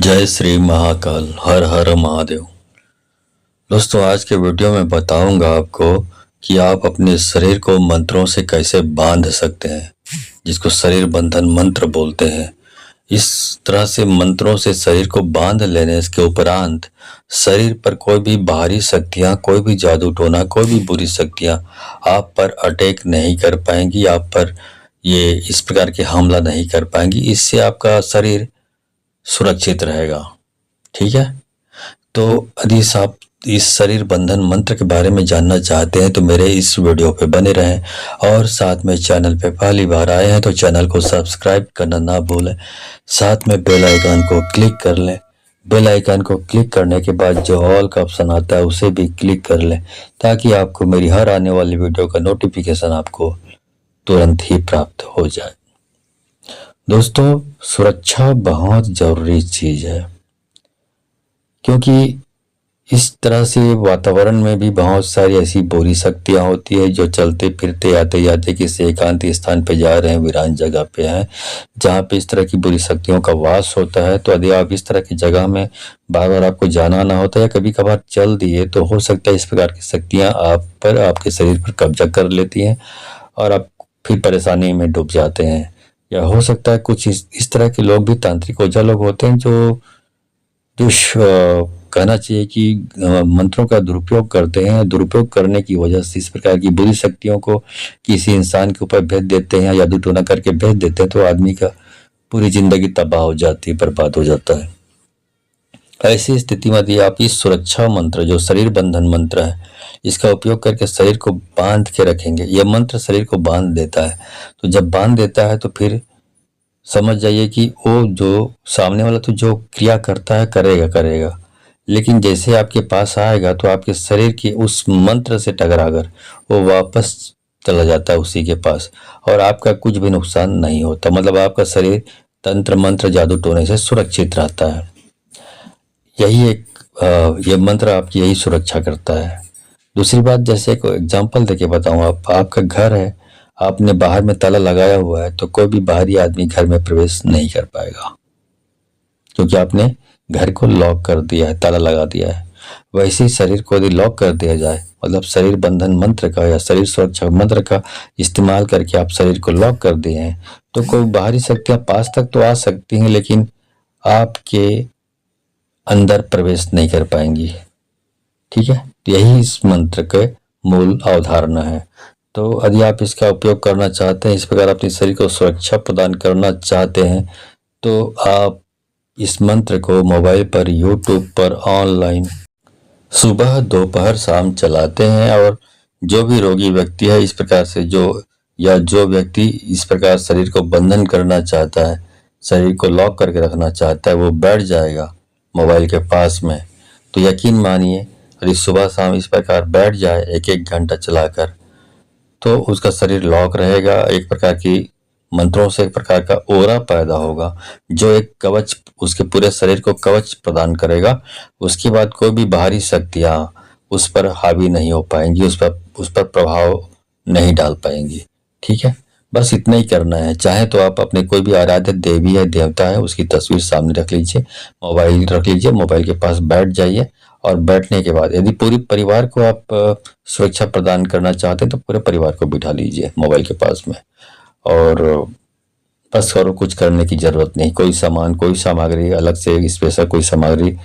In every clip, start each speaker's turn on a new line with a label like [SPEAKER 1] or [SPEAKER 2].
[SPEAKER 1] जय श्री महाकाल। हर हर महादेव। दोस्तों, आज के वीडियो में बताऊंगा आपको कि आप अपने शरीर को मंत्रों से कैसे बांध सकते हैं, जिसको शरीर बंधन मंत्र बोलते हैं। इस तरह से मंत्रों से शरीर को बांध लेने के उपरांत शरीर पर कोई भी बाहरी शक्तियां, कोई भी जादू टोना, कोई भी बुरी शक्तियां आप पर अटैक नहीं कर पाएंगी, आप पर ये इस प्रकार के हमला नहीं कर पाएंगी। इससे आपका शरीर सुरक्षित रहेगा। ठीक है, तो यदि आप इस शरीर बंधन मंत्र के बारे में जानना चाहते हैं तो मेरे इस वीडियो पे बने रहें और साथ में चैनल पे पहली बार आए हैं तो चैनल को सब्सक्राइब करना ना भूलें। साथ में बेल आइकन को क्लिक कर लें। बेल आइकन को क्लिक करने के बाद जो ऑल का ऑप्शन आता है उसे भी क्लिक कर लें, ताकि आपको मेरी हर आने वाली वीडियो का नोटिफिकेशन आपको तुरंत ही प्राप्त हो जाए। दोस्तों, सुरक्षा बहुत जरूरी चीज है, क्योंकि इस तरह से वातावरण में भी बहुत सारी ऐसी बुरी शक्तियां होती है जो चलते फिरते आते जाते किसी एकांत स्थान पे जा रहे हैं, वीरान जगह पे हैं, जहाँ पे इस तरह की बुरी शक्तियों का वास होता है। तो यदि आप इस तरह की जगह में बार बार आपको जाना ना होता या कभी कभार चल दिए तो हो सकता है इस प्रकार की शक्तियां आप पर, आपके शरीर पर कब्जा कर लेती हैं और आप फिर परेशानी में डूब जाते हैं। या हो सकता है कुछ इस तरह के लोग भी तांत्रिक ओझा लोग होते हैं जो कहना चाहिए कि मंत्रों का दुरुपयोग करते हैं। दुरुपयोग करने की वजह से इस प्रकार की बुरी शक्तियों को किसी इंसान के ऊपर भेज देते हैं, जादू टोना करके भेज देते हैं, तो आदमी का पूरी जिंदगी तबाह हो जाती है, बर्बाद हो जाता है। ऐसी स्थिति में यदि आप इस सुरक्षा मंत्र जो शरीर बंधन मंत्र है, इसका उपयोग करके शरीर को बांध के रखेंगे। यह मंत्र शरीर को बांध देता है, तो जब बांध देता है तो फिर समझ जाइए कि वो जो सामने वाला तो जो क्रिया करता है करेगा, लेकिन जैसे आपके पास आएगा तो आपके शरीर की उस मंत्र से टकराकर वो वापस चला जाता है उसी के पास, और आपका कुछ भी नुकसान नहीं होता। मतलब आपका शरीर तंत्र मंत्र जादू टोने से सुरक्षित रहता है। यही ये मंत्र आपकी यही सुरक्षा करता है। दूसरी बात, जैसे एक एग्जाम्पल देके बताऊं, आपका घर है, आपने बाहर में ताला लगाया हुआ है, तो कोई भी बाहरी आदमी घर में प्रवेश नहीं कर पाएगा, क्योंकि आपने घर को लॉक कर दिया है, ताला लगा दिया है। वैसे ही शरीर को यदि लॉक कर दिया जाए, मतलब शरीर बंधन मंत्र का या शरीर सुरक्षा मंत्र का इस्तेमाल करके आप शरीर को लॉक कर दिए हैं, तो कोई बाहरी शक्तियां पास तक तो आ सकती हैं, लेकिन आपके अंदर प्रवेश नहीं कर पाएंगी। ठीक है, तो यही इस मंत्र के मूल अवधारणा है। तो यदि आप इसका उपयोग करना चाहते हैं, इस प्रकार अपने शरीर को सुरक्षा प्रदान करना चाहते हैं, तो आप इस मंत्र को मोबाइल पर, यूट्यूब पर ऑनलाइन सुबह दोपहर शाम चलाते हैं, और जो भी रोगी व्यक्ति है इस प्रकार से जो व्यक्ति इस प्रकार शरीर को बंधन करना चाहता है, शरीर को लॉक करके रखना चाहता है, वो बैठ जाएगा मोबाइल के पास में। तो यकीन मानिए, यदि सुबह शाम इस प्रकार बैठ जाए 1-1 घंटा चलाकर, तो उसका शरीर लॉक रहेगा। एक प्रकार की मंत्रों से एक प्रकार का ओरा पैदा होगा, जो एक कवच उसके पूरे शरीर को कवच प्रदान करेगा। उसके बाद कोई भी बाहरी शक्तियां उस पर हावी नहीं हो पाएंगी, उस पर प्रभाव नहीं डाल पाएंगी। ठीक है, बस इतना ही करना है। चाहे तो आप अपने कोई भी आराध्य देवी या देवता है उसकी तस्वीर सामने रख लीजिए, मोबाइल रख लीजिए, मोबाइल के पास बैठ जाइए, और बैठने के बाद यदि पूरी परिवार को आप सुरक्षा प्रदान करना चाहते हैं तो पूरे परिवार को बिठा लीजिए मोबाइल के पास में, और बस और कुछ करने की जरूरत नहीं। कोई सामान, कोई सामग्री अलग से स्पेशल कोई सामग्री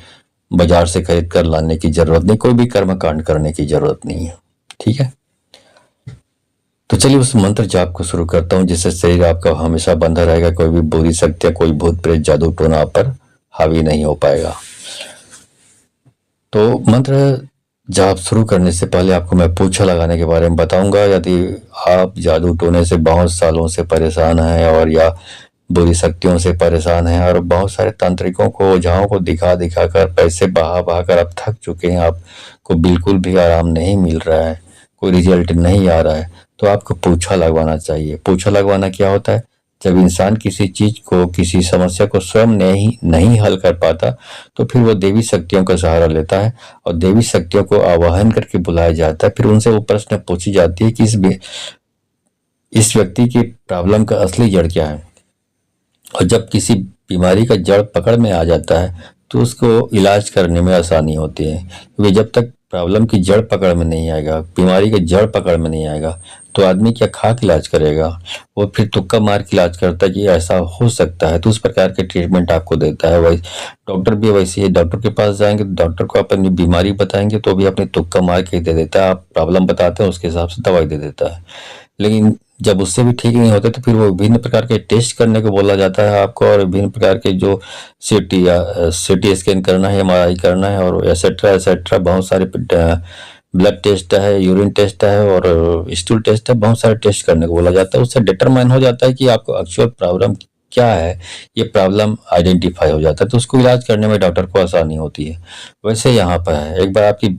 [SPEAKER 1] बाजार से खरीद कर लाने की जरूरत नहीं, कोई भी कर्म कांड करने की जरूरत नहीं है। ठीक है, तो चलिए उस मंत्र जाप को शुरू करता हूँ, जिससे शरीर आपका हमेशा बंधा रहेगा, कोई भी बुरी शक्तियां, कोई भूत प्रेत जादू टोना आप पर हावी नहीं हो पाएगा। तो मंत्र जाप शुरू करने से पहले आपको मैं पूछा लगाने के बारे में बताऊंगा। यदि आप जादू टोने से बहुत सालों से परेशान हैं, और या बुरी शक्तियों से परेशान हैं, और बहुत सारे तांत्रिकों को, ओझाओं को दिखा दिखा कर, पैसे बहा बहा कर आप थक चुके हैं, आपको बिल्कुल भी आराम नहीं मिल रहा है, कोई रिजल्ट नहीं आ रहा है, तो आपको पूछा लगवाना चाहिए। पूछा लगवाना क्या होता है? जब इंसान किसी चीज को, किसी समस्या को स्वयं नहीं हल कर पाता, तो फिर वो देवी शक्तियों का सहारा लेता है, और देवी शक्तियों को आवाहन करके बुलाया जाता है। फिर उनसे वो प्रश्न पूछी जाती है कि इस व्यक्ति की प्रॉब्लम का असली जड़ क्या है। और जब किसी बीमारी का जड़ पकड़ में आ जाता है तो उसको इलाज करने में आसानी होती है, क्योंकि जब तक प्रॉब्लम की जड़ पकड़ में नहीं आएगा, बीमारी का जड़ पकड़ में नहीं आएगा, तो आदमी क्या खाक इलाज करेगा। वो फिर तुक्का मार के इलाज करता है कि ऐसा हो सकता है, तो उस प्रकार के ट्रीटमेंट आपको देता है। वही डॉक्टर भी वैसे ही, डॉक्टर के पास जाएंगे, डॉक्टर को अपनी बीमारी बताएंगे तो भी अपने तुक्का मार के दे देता है। आप प्रॉब्लम बताते हैं उसके हिसाब से दवाई दे देता है। लेकिन जब उससे भी ठीक नहीं होते तो फिर वो विभिन्न प्रकार के टेस्ट करने को बोला जाता है आपको, और विभिन्न प्रकार के जो सीटी स्कैन करना है, एमआरआई करना है, और एसेट्रा एसेट्रा बहुत सारे ब्लड टेस्ट है, यूरिन टेस्ट है, और स्टूल टेस्ट है, बहुत सारे टेस्ट करने को बोला जाता है। उससे डिटरमाइन हो जाता है कि आपको एक्चुअल प्रॉब्लम क्या है, ये प्रॉब्लम आइडेंटिफाई हो जाता है, तो उसको इलाज करने में डॉक्टर को आसानी होती है। वैसे यहाँ पर है, एक बार आपकी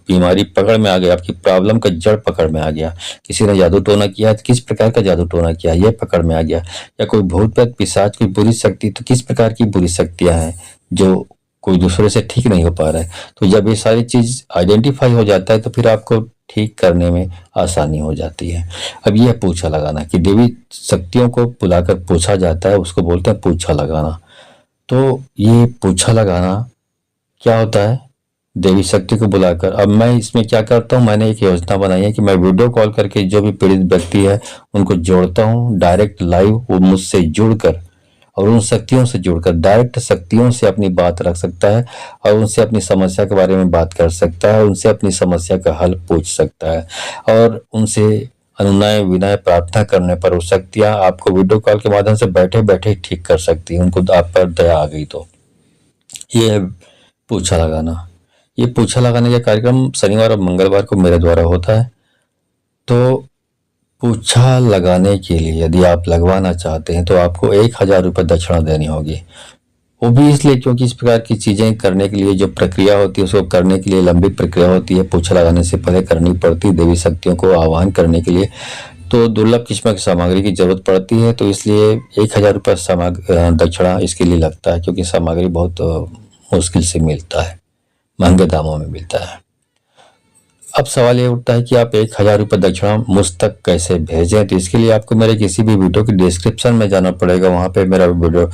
[SPEAKER 1] बीमारी पकड़ में आ गई, आपकी प्रॉब्लम का जड़ पकड़ में आ गया, किसी ने जादू टोना किया तो किस प्रकार का जादू टोना किया ये पकड़ में आ गया, या कोई भूत प्रेत पिशाच कोई बुरी शक्ति, तो किस प्रकार की बुरी शक्तियां हैं जो कोई दूसरे से ठीक नहीं हो पा रहा है। तो जब ये सारी चीज आइडेंटिफाई हो जाता है तो फिर आपको ठीक करने में आसानी हो जाती है। अब यह पूछा लगाना कि देवी शक्तियों को बुलाकर पूछा जाता है, उसको बोलते हैं पूछा लगाना। तो ये पूछा लगाना क्या होता है, देवी शक्ति को बुलाकर। अब मैं इसमें क्या करता हूँ, मैंने एक योजना बनाई है कि मैं वीडियो कॉल करके जो भी पीड़ित व्यक्ति है उनको जोड़ता हूँ डायरेक्ट लाइव, वो मुझसे जुड़कर और उन शक्तियों से जुड़कर डायरेक्ट शक्तियों से अपनी बात रख सकता है, और उनसे अपनी समस्या के बारे में बात कर सकता है, उनसे अपनी समस्या का हल पूछ सकता है, और उनसे अनुनय विनय प्रार्थना करने पर वो शक्तियां आपको वीडियो कॉल के माध्यम से बैठे बैठे ठीक कर सकती हैं, उनको आप पर दया आ गई तो। ये है पूछा लगाना। ये पूछा लगाने का कार्यक्रम शनिवार और मंगलवार को मेरे द्वारा होता है। तो पूछा लगाने के लिए यदि आप लगवाना चाहते हैं तो आपको 1000 रुपये दक्षिणा देनी होगी। वो भी इसलिए क्योंकि इस प्रकार की चीजें करने के लिए जो प्रक्रिया होती है, उसको करने के लिए लंबी प्रक्रिया होती है, पूछा लगाने से पहले करनी पड़ती है देवी शक्तियों को आह्वान करने के लिए, तो दुर्लभ किस्म की सामग्री की जरूरत पड़ती है। तो इसलिए 1000 रुपये दक्षिणा इसके लिए लगता है, क्योंकि सामग्री बहुत मुश्किल से मिलता है, महंगे दामों में मिलता है। अब सवाल ये उठता है कि आप 1000 रुपये दक्षिणा मुझ तक कैसे भेजें। तो इसके लिए आपको मेरे किसी भी वीडियो के डिस्क्रिप्शन में जाना पड़ेगा, वहाँ पे मेरा वीडियो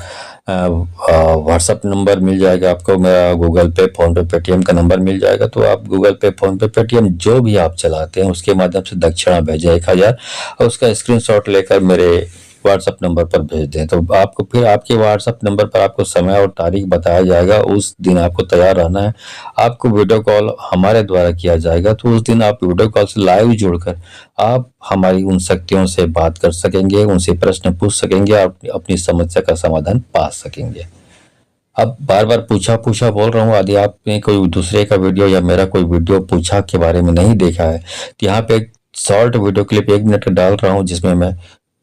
[SPEAKER 1] व्हाट्सअप नंबर मिल जाएगा आपको, मेरा गूगल पे, फोन पे, पेटीएम का नंबर मिल जाएगा। तो आप गूगल पे, फोन पे, पेटीएम जो भी आप चलाते हैं उसके माध्यम से दक्षिणा भेजें 1000, और उसका स्क्रीनशॉट लेकर मेरे व्हाट्सएप नंबर पर भेज दें। तो आपको फिर आपके व्हाट्सएप नंबर पर आपको समय और तारीख बताया जाएगा, उस दिन आपको तैयार रहना है। आपको वीडियो कॉल हमारे द्वारा किया जाएगा, तो उस दिन आप वीडियो कॉल से लाइव जुड़कर आप हमारी उन शक्तियों से बात कर सकेंगे, उनसे प्रश्न पूछ सकेंगे, आप अपनी समस्या का समाधान पा सकेंगे। अब बार बार पूछा पूछा बोल रहा हूँ, यदि आपने कोई दूसरे का वीडियो या मेरा कोई वीडियो पूछा के बारे में नहीं देखा है तो यहाँ पे एक शॉर्ट वीडियो क्लिप 1 मिनट का डाल रहा हूँ, जिसमें मैं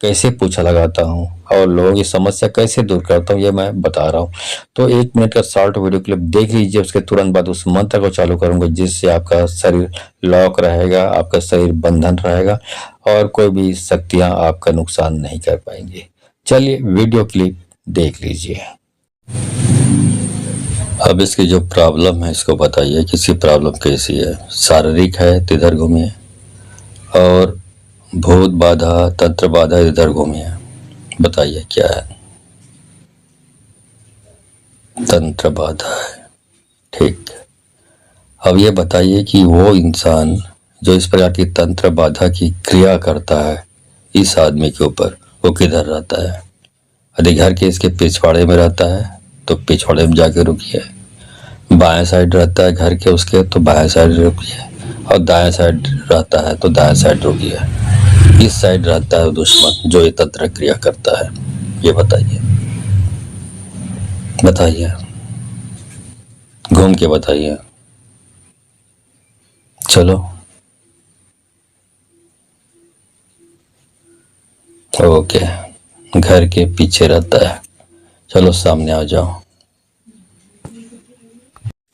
[SPEAKER 1] कैसे पूछा लगाता हूँ और लोगों की समस्या कैसे दूर करता हूँ ये मैं बता रहा हूँ। तो 1 मिनट का शॉर्ट वीडियो क्लिप देख लीजिए, उसके तुरंत बाद उस मंत्र को चालू करूंगा, जिससे आपका शरीर लॉक रहेगा, आपका शरीर बंधन रहेगा, और कोई भी शक्तियां आपका नुकसान नहीं कर पाएंगी। चलिए वीडियो क्लिप देख लीजिए। अब इसकी जो प्रॉब्लम है इसको बताइए, किसी प्रॉब्लम कैसी है, शारीरिक है तो इधर घूमिए, और भूत बाधा तंत्र बाधा इधर घूमिए, बताइए क्या है। तंत्र बाधा है, ठीक। अब ये बताइए कि वो इंसान जो इस प्रकार की तंत्र बाधा की क्रिया करता है इस आदमी के ऊपर, वो किधर रहता है। यदि घर के इसके पिछवाड़े में रहता है तो पिछवाड़े में जाके रुकिए, बाएं साइड रहता है घर के उसके तो बाएं साइड रुकिए, और दाएं साइड रहता है तो दाएं साइड रुकिए। इस साइड रहता है दुश्मन जो ये तंत्र क्रिया करता है, ये बताइए, बताइए, घूम के बताइए। चलो ओके, घर के पीछे रहता है, चलो सामने आ जाओ।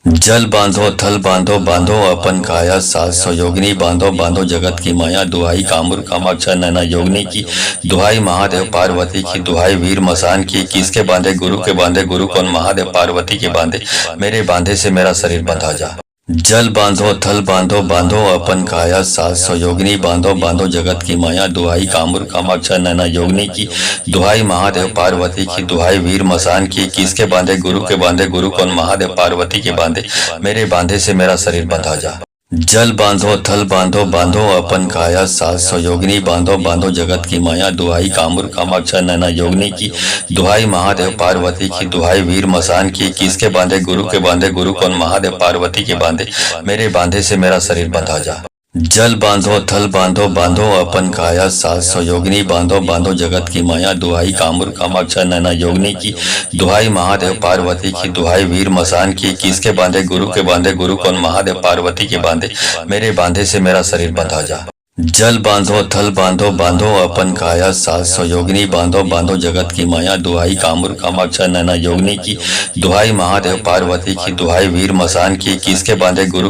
[SPEAKER 1] जल बांधो थल बांधो, बांधो अपन काया सास योगिनी, बांधो बांधो जगत की माया, दुहाई कामुर कामाक्षा नैना योगिनी की, दुहाई महादेव पार्वती की, दुहाई वीर मसान की। किसके बांधे? गुरु के बांधे, गुरु कौन? महादेव। पार्वती के बांधे, मेरे बांधे से मेरा शरीर बंधा जा। जल बांधो थल बांधो बांधो अपन काया सास योगिनी बांधो बांधो जगत की माया दुहाई कामुर कामाक्षा नैना योगिनी की दुहाई महादेव पार्वती की दुहाई वीर मसान की किसके बांधे गुरु कौन महादेव पार्वती के बांधे मेरे बांधे से मेरा शरीर बंधा जा। जल बांधो थल बांधो बांधो अपन काया सास योगिनी बांधो बांधो जगत की माया दुहाई कामुर कामाक्षा नैना योगिनी की दुहाई महादेव पार्वती की दुहाई वीर मसान की किसके बांधे गुरु कौन महादेव पार्वती के बांधे मेरे बांधे से मेरा शरीर बंधा जा। जल बांधो थल बांधो बांधो अपन काया सास योगिनी बांधो बांधो जगत की माया दुहाई कामुर कामाक्षा नैना योगिनी की दुहाई महादेव पार्वती की दुहाई वीर मसान की किसके बांधे गुरु कौन महादेव पार्वती के बांधे मेरे बांधे से मेरा शरीर बंधा जा। जल बांधो थल बांधो बांधो अपन काया सास योगिनी बांधो बांधो जगत की माया दुहाई कामुर कामाक्षा नैना योगिनी की दुहाई महादेव पार्वती की दुहाई वीर मसान की किसके बांधे गुरु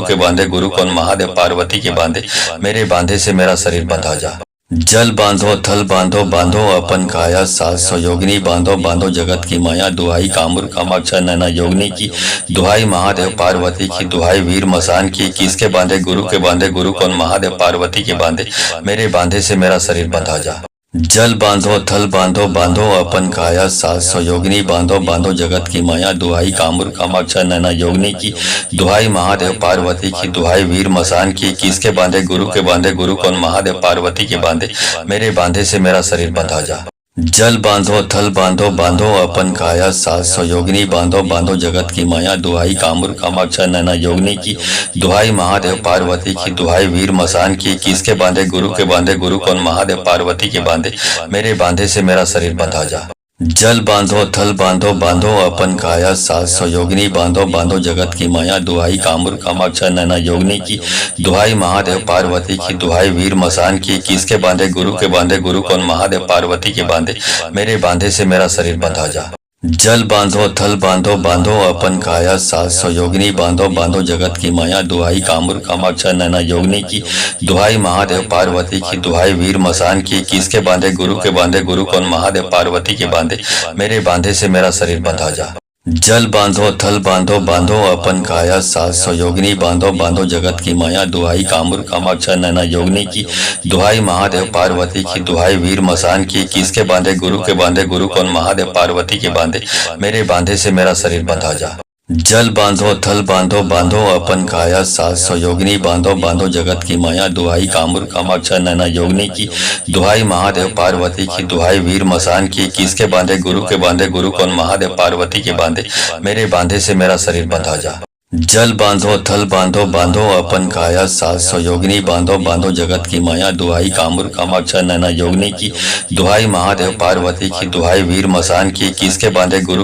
[SPEAKER 1] कौन महादेव पार्वती के बांधे मेरे बांधे से मेरा शरीर बंधा जा। जल बांधो थल बांधो बांधो अपन काया सास योगिनी बांधो बांधो जगत की माया दुहाई कामुर कामाक्षा नैना योगिनी की दुहाई महादेव पार्वती की दुहाई वीर मसान की किसके बांधे गुरु कौन महादेव पार्वती के बांधे मेरे बांधे से मेरा शरीर बंधा जा। जल बांधो थल बांधो बांधो अपन काया सास योगिनी बांधो बांधो जगत की माया दुहाई कामुर कामाक्षा नैना योगिनी की दुहाई महादेव पार्वती की दुहाई वीर मसान की किसके बांधे गुरु कौन महादेव पार्वती के बांधे मेरे बांधे से मेरा शरीर बंधा जा। जल बांधो थल बांधो बांधो अपन काया सास योगिनी बांधो बांधो जगत की माया दुहाई कामुर कामाक्षा नैना योगिनी की दुहाई महादेव पार्वती की दुहाई वीर मसान की किसके बांधे गुरु कौन महादेव पार्वती के बांधे मेरे बांधे से मेरा शरीर बंधा जा। जल बांधो थल बांधो बांधो अपन काया सास योगिनी बांधो बांधो जगत की माया दुहाई कामुर कामाक्षा नैना योगिनी की दुहाई महादेव पार्वती की दुहाई वीर मसान की किसके बांधे गुरु कौन महादेव पार्वती के बांधे मेरे बांधे से मेरा शरीर बंधा जा। जल बांधो थल बांधो बांधो अपन काया सास योगिनी बांधो बांधो जगत की माया दुहाई कामुर कामाक्षा नैना योगिनी की दुहाई महादेव पार्वती की दुहाई वीर मसान की किसके बांधे गुरु कौन महादेव पार्वती के बांधे मेरे बांधे से मेरा शरीर बंधा जा। जल बांधो थल बांधो बांधो अपन काया सास योगिनी बांधो बांधो जगत की माया दुहाई कामुर कामाक्षा नैना योगिनी की दुहाई महादेव पार्वती की दुहाई वीर मसान की किसके बांधे गुरु कौन महादेव पार्वती के बांधे मेरे बांधे से मेरा शरीर बंधा जा। जल बांधो थल बांधो बांधो अपन काया सास योगिनी बांधो बांधो जगत की माया दुहाई कामुर कामाक्षा नैना योगिनी की दुहाई महादेव पार्वती की दुहाई वीर मसान की किसके बांधे गुरु कौन महादेव पार्वती के बांधे मेरे बांधे से मेरा शरीर बंधा जा। जल बांधो थल बांधो बांधो अपन काया सास योगिनी बांधो बांधो जगत की माया दुहाई कामुर कामाक्षा नैना योगिनी की दुहाई महादेव पार्वती की दुहाई वीर मसान की किसके बांधे गुरु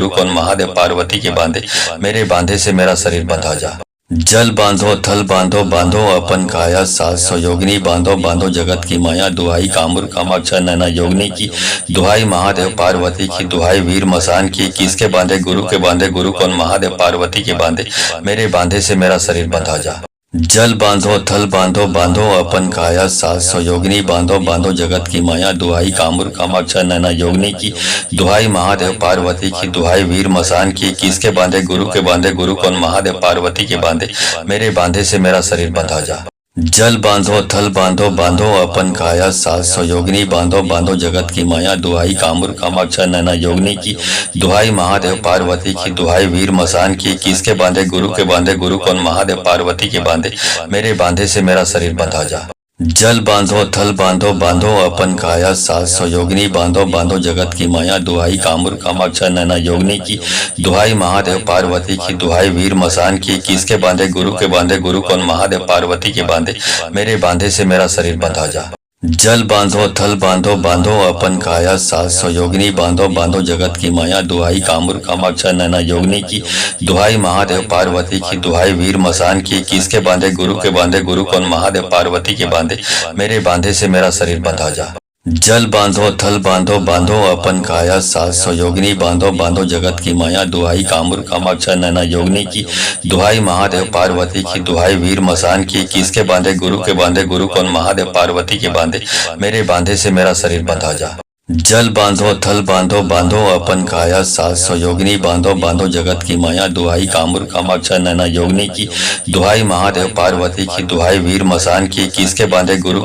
[SPEAKER 1] कौन महादेव पार्वती के बांधे मेरे बांधे से मेरा शरीर बंधा जा। जल बांधो थल बांधो बांधो अपन काया सास योगिनी बांधो बांधो जगत की माया दुहाई कामुर कामाक्षा नैना योगिनी की दुहाई महादेव पार्वती की दुहाई वीर मसान की किसके बांधे गुरु कौन महादेव पार्वती के बांधे मेरे बांधे से मेरा शरीर बंधा जा। जल बांधो थल बांधो बांधो अपन काया सास योगिनी बांधो बांधो जगत की माया दुहाई कामुर कामाक्षा नैना योगिनी की दुहाई महादेव पार्वती की दुहाई वीर मसान की किसके बांधे गुरु कौन महादेव पार्वती के बांधे मेरे बांधे से मेरा शरीर बंधा जा। जल बांधो थल बांधो बांधो अपन काया सास योगिनी बांधो बांधो जगत की माया दुहाई कामुर कामाक्षा नैना योगिनी की दुहाई महादेव पार्वती की दुहाई वीर मसान की किसके बांधे गुरु कौन महादेव पार्वती के बांधे मेरे बांधे से मेरा शरीर बंधा जा। जल बांधो थल बांधो बांधो अपन काया सास योगिनी बांधो बांधो जगत की माया दुहाई कामुर कामाक्षा नैना योगिनी की दुहाई महादेव पार्वती की दुहाई वीर मसान की किसके बांधे गुरु कौन महादेव पार्वती के बांधे मेरे बांधे से मेरा शरीर बंधा जा। जल बांधो थल बांधो बांधो अपन काया सास योगिनी बांधो बांधो जगत की माया दुहाई कामुर कामाक्षा नैना योगिनी की दुहाई महादेव पार्वती की दुहाई वीर मसान की किसके बांधे गुरु कौन महादेव पार्वती के बांधे मेरे बांधे से मेरा शरीर बंधा जा। जल बांधो थल बांधो बांधो अपन काया सास योगिनी बांधो बांधो जगत की माया दुहाई कामुर कामाक्षा नैना योगिनी की दुहाई महादेव पार्वती की दुहाई वीर मसान की किसके बांधे गुरु कौन महादेव पार्वती के बांधे मेरे बांधे से मेरा शरीर बंधा जा। जल बांधो थल बांधो बांधो अपन काया साथ स्वयोगिनी बांधो बांधो जगत की माया दुहाई कामुर कामाक्षा नैना योगिनी की दुहाई महादेव पार्वती की दुहाई वीर मसान की किसके बांधे गुरु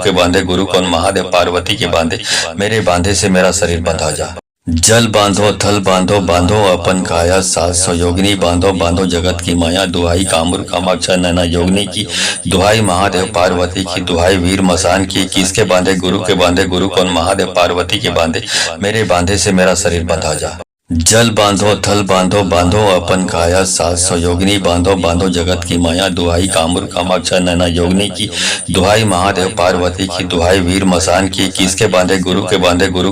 [SPEAKER 1] कौन महादेव पार्वती के बांधे मेरे बांधे से मेरा शरीर बंधा जा। जल बांधो थल बांधो बांधो अपन काया साथ स्वयोगिनी बांधो बांधो जगत की माया दुहाई कामुर कामाक्षा नैना योगिनी की दुहाई महादेव पार्वती की दुहाई वीर मसान की किसके बांधे गुरु कौन महादेव पार्वती के बांधे मेरे बांधे से मेरा शरीर बंधा जा। जल बांधो थल बांधो बांधो अपन काया साथ स्वयोगिनी बांधो बांधो जगत की माया दुहाई कामुर कामाक्षा नैना योगिनी की दुहाई महादेव पार्वती की दुहाई वीर मसान की किसके बांधे गुरु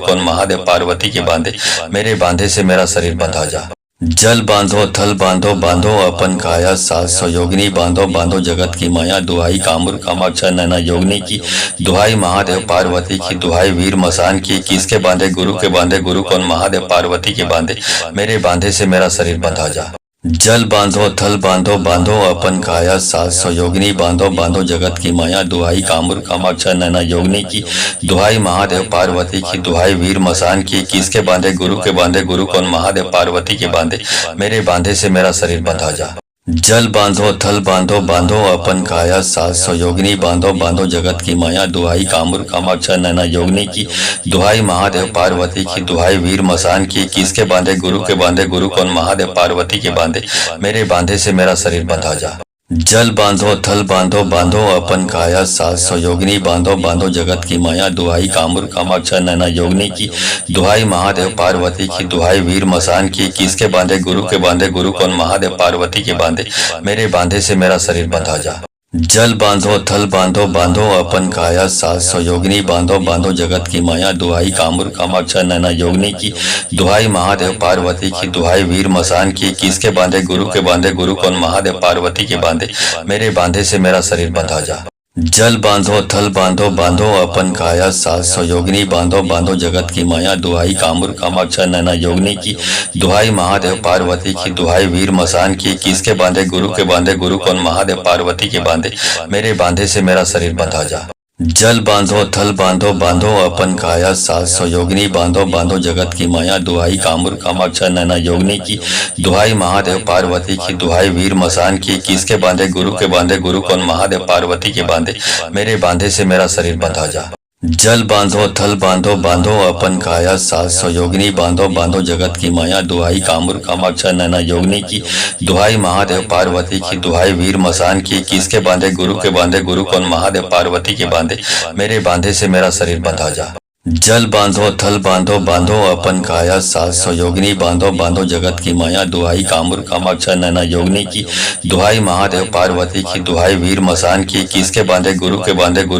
[SPEAKER 1] कौन महादेव पार्वती के बांधे मेरे बांधे से मेरा शरीर बंधा जा। जल बांधो थल बांधो बांधो अपन काया साथ स्वयोगिनी बांधो बांधो जगत की माया दुहाई कामुर कामाक्षा नैना योगिनी की दुहाई महादेव पार्वती की दुहाई वीर मसान की किसके बांधे गुरु कौन महादेव पार्वती के बांधे मेरे बांधे से मेरा शरीर बंधा जा। जल बांधो थल बांधो बांधो अपन काया साथ स्वयोगिनी बांधो बांधो जगत की माया दुहाई कामुर कामाक्षा नैना योगिनी की दुहाई महादेव पार्वती की दुहाई वीर मसान की किसके बांधे गुरु कौन महादेव पार्वती के बांधे मेरे बांधे से मेरा शरीर बंधा जा। जल बांधो थल बांधो बांधो अपन काया साथ स्वयोगिनी बांधो बांधो जगत की माया दुहाई कामुर कामाक्षा नैना योगिनी की दुहाई महादेव पार्वती की दुहाई वीर मसान की किसके बांधे गुरु कौन महादेव पार्वती के बांधे मेरे बांधे से मेरा शरीर बंधा जा। जल बांधो थल बांधो बांधो अपन काया साथ स्वयोगिनी बांधो बांधो जगत की माया दुहाई कामुर कामाक्षा नैना योगिनी की दुहाई महादेव पार्वती की दुहाई वीर मसान की किसके बांधे गुरु कौन महादेव पार्वती के बांधे मेरे बांधे से मेरा शरीर बंधा जा। जल बांधो थल बांधो बांधो अपन काया साथ स्वयोगिनी बांधो बांधो जगत की माया दुहाई कामुर कामाक्षा नैना योगिनी की दुहाई महादेव पार्वती की दुहाई वीर मसान की किसके बांधे गुरु कौन महादेव पार्वती के बांधे मेरे बांधे से मेरा शरीर बंधा जा। जल बांधो थल बांधो बांधो अपन काया साथ स्वयोगिनी बांधो बांधो जगत की माया दुहाई कामुर कामाक्षा नैना योगिनी की दुहाई महादेव पार्वती की दुहाई वीर मसान की किसके बांधे गुरु कौन महादेव पार्वती के बांधे मेरे बांधे से मेरा शरीर बंधा जा। जल बांधो थल बांधो बांधो अपन काया साथ स्वयोगिनी बांधो बांधो जगत की माया दुहाई कामुर कामाक्षा नैना योगिनी की दुहाई महादेव पार्वती की दुहाई वीर मसान की किसके बांधे गुरु कौन महादेव पार्वती के बांधे मेरे बांधे से मेरा शरीर बंधा जा। जल बांधो थल बांधो बांधो अपन काया साथ स्वयोगिनी बांधो बांधो जगत की माया दुहाई कामुर कामाक्षा नैना योगिनी की दुहाई महादेव पार्वती की दुहाई वीर मसान की किसके बांधे गुरु कौन महादेव पार्वती के बांधे मेरे बांधे से मेरा शरीर बंधा जा। जल बांधो थल बांधो बांधो अपन काया साथ स्वयोगिनी बांधो बांधो जगत की माया दुहाई कामुर कामाक्षा नैना योगिनी की दुहाई महादेव पार्वती की दुहाई वीर मसान की किसके बांधे गुरु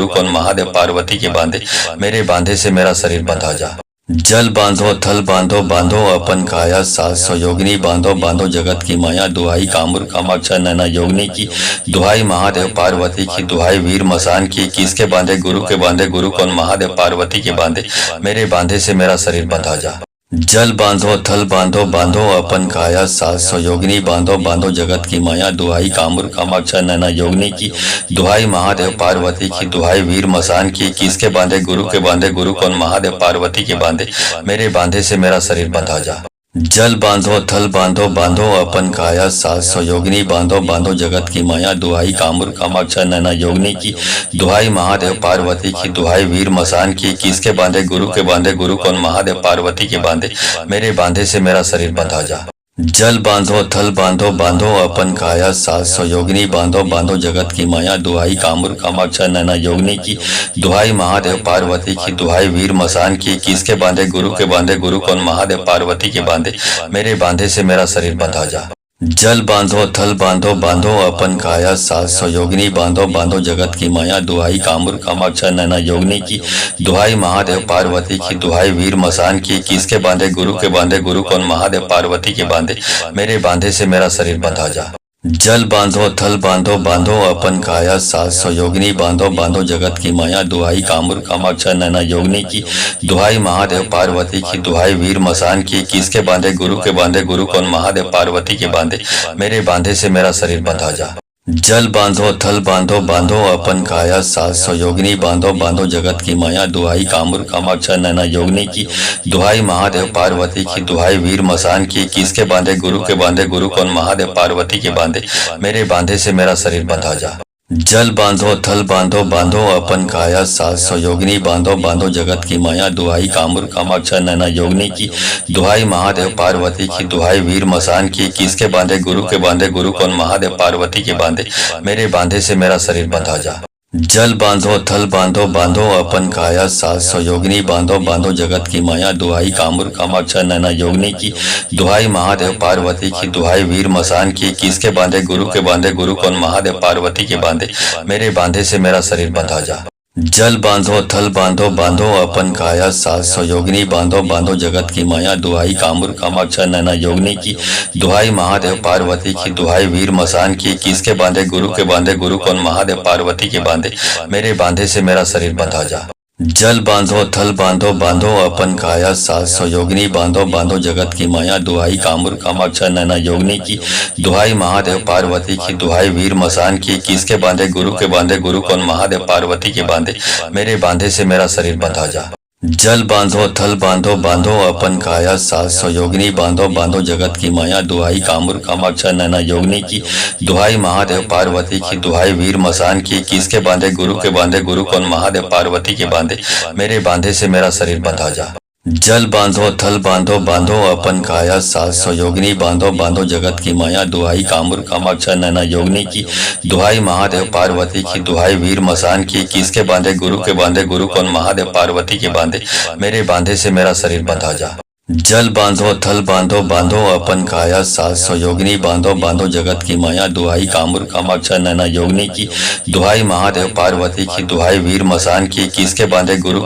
[SPEAKER 1] कौन महादेव पार्वती के बांधे मेरे बांधे से मेरा शरीर बंधा जा। जल बांधो थल बांधो बांधो अपन काया साथ स्वयोगिनी बांधो बांधो जगत की माया दुहाई कामुर कामाक्षा नैना योगिनी की दुहाई महादेव पार्वती की दुहाई वीर मसान की किसके बांधे गुरु कौन महादेव पार्वती के बांधे मेरे बांधे से मेरा शरीर बंधा जा। जल बांधो थल बांधो बांधो अपन काया साथ स्वयोगिनी बांधो बांधो जगत की माया दुहाई कामुर कामाक्षा नैना योगिनी की दुहाई महादेव पार्वती की दुहाई वीर मसान की किसके बांधे गुरु कौन महादेव पार्वती के बांधे मेरे बांधे से मेरा शरीर बंधा जा। जल बांधो थल बांधो बांधो अपन काया साथ स्वयोगिनी बांधो बांधो जगत की माया दुहाई कामुर कामाक्षा नैना योगिनी की दुहाई महादेव पार्वती की दुहाई वीर मसान की किसके बांधे गुरु कौन महादेव पार्वती के बांधे मेरे बांधे से मेरा शरीर बंधा जा। जल बांधो थल बांधो बांधो अपन काया साथ स्वयोगिनी बांधो बांधो जगत की माया दुहाई कामुर कामाक्षा नैना योगिनी की दुहाई महादेव पार्वती की दुहाई वीर मसान की किसके बांधे गुरु कौन महादेव पार्वती के बांधे मेरे बांधे से मेरा शरीर बंधा जा। जल बांधो थल बांधो बांधो अपन काया साथ स्वयोगिनी बांधो बांधो जगत की माया दुहाई कामुर कामाक्षा नैना योगिनी की दुहाई महादेव पार्वती की दुहाई वीर मसान की किसके बांधे गुरु कौन महादेव पार्वती के बांधे मेरे बांधे से मेरा शरीर बंधा जा। जल बांधो थल बांधो बांधो अपन काया साथ स्वयोगिनी बांधो बांधो जगत की माया दुहाई कामुर कामाक्षा नैना योगिनी की दुहाई महादेव पार्वती की दुहाई वीर मसान की किसके बांधे गुरु कौन महादेव पार्वती के बांधे मेरे बांधे से मेरा शरीर बंधा जा। जल बांधो थल बांधो बांधो अपन काया सास योगिनी बांधो बांधो जगत की माया दुहाई कामुर कामाक्षा नैना योगिनी की दुहाई महादेव पार्वती की दुहाई वीर मसान की किसके बांधे गुरु कौन महादेव पार्वती के बांधे मेरे बांधे से मेरा शरीर बंधा जा। जल बांधो थल बांधो बांधो अपन काया सास योगिनी बांधो बांधो जगत की माया दुहाई कामुर कामाक्षा नैना योगिनी की दुहाई महादेव पार्वती की दुहाई वीर मसान की किसके बांधे गुरु कौन महादेव पार्वती के बांधे मेरे बांधे से मेरा शरीर बंधा जा। जल बांधो थल बांधो बांधो अपन काया सास योगिनी बांधो बांधो जगत की माया दुहाई कामुर कामाक्षा नैना योगिनी की दुहाई महादेव पार्वती की दुहाई वीर मसान की किसके बांधे गुरु कौन महादेव पार्वती के बांधे मेरे बांधे से मेरा शरीर बंधा जा। जल बांधो थल बांधो बांधो अपन काया सास योगिनी बांधो बांधो जगत की माया दुहाई कामुर कामाक्षा नैना योगिनी की दुहाई महादेव पार्वती की दुहाई वीर मसान की किसके बांधे गुरु कौन महादेव पार्वती के बांधे मेरे बांधे से मेरा शरीर बंधा जा। जल बांधो थल बांधो बांधो अपन काया सास योगिनी बांधो बांधो जगत की माया दुहाई कामुर कामाक्षा नैना योगिनी की दुहाई महादेव पार्वती की दुहाई वीर मसान की किसके बांधे गुरु कौन महादेव पार्वती के बांधे मेरे बांधे से मेरा शरीर बंधा जा। जल बांधो थल बांधो बांधो अपन काया सास योगिनी बांधो बांधो जगत की माया दुहाई कामुर कामाक्षा नैना योगिनी की दुहाई महादेव पार्वती की दुहाई वीर मसान की किसके बांधे गुरु कौन महादेव पार्वती के बांधे मेरे बांधे से मेरा शरीर बंधा जा। जल बांधो थल बांधो बांधो अपन काया सास योगिनी बांधो बांधो जगत की माया दुहाई कामुर कामाक्षा नैना योगिनी की दुहाई महादेव पार्वती की दुहाई वीर मसान की किसके बांधे गुरु कौन महादेव पार्वती के बांधे मेरे बांधे से मेरा शरीर बंधा जा। जल बांधो थल बांधो बांधो अपन काया सास योगिनी बांधो बांधो जगत की माया दुहाई कामुर कामाक्षा नैना योगिनी की दुहाई महादेव पार्वती की दुहाई वीर मसान की किसके बांधे गुरु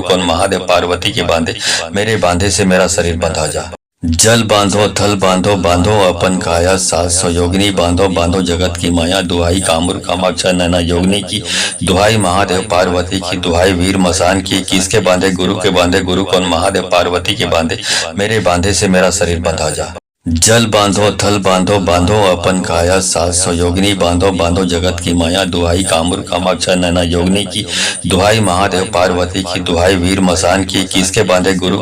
[SPEAKER 1] कौन महादेव पार्वती के बांधे मेरे बांधे से मेरा शरीर बंधा जा। जल बांधो थल बांधो बांधो अपन काया सास योगिनी बांधो बांधो जगत की माया दुहाई कामुर कामाक्षा नैना योगिनी की दुहाई महादेव पार्वती की दुहाई वीर मसान की किसके बांधे गुरु कौन महादेव पार्वती के बांधे मेरे बांधे से मेरा शरीर बंधा जा। जल बांधो थल बांधो बांधो अपन काया सास योगिनी बांधो बांधो जगत की माया दुहाई कामुर कामाक्षा नैना योगिनी की दुहाई महादेव पार्वती की दुहाई वीर मसान की किसके बांधे गुरु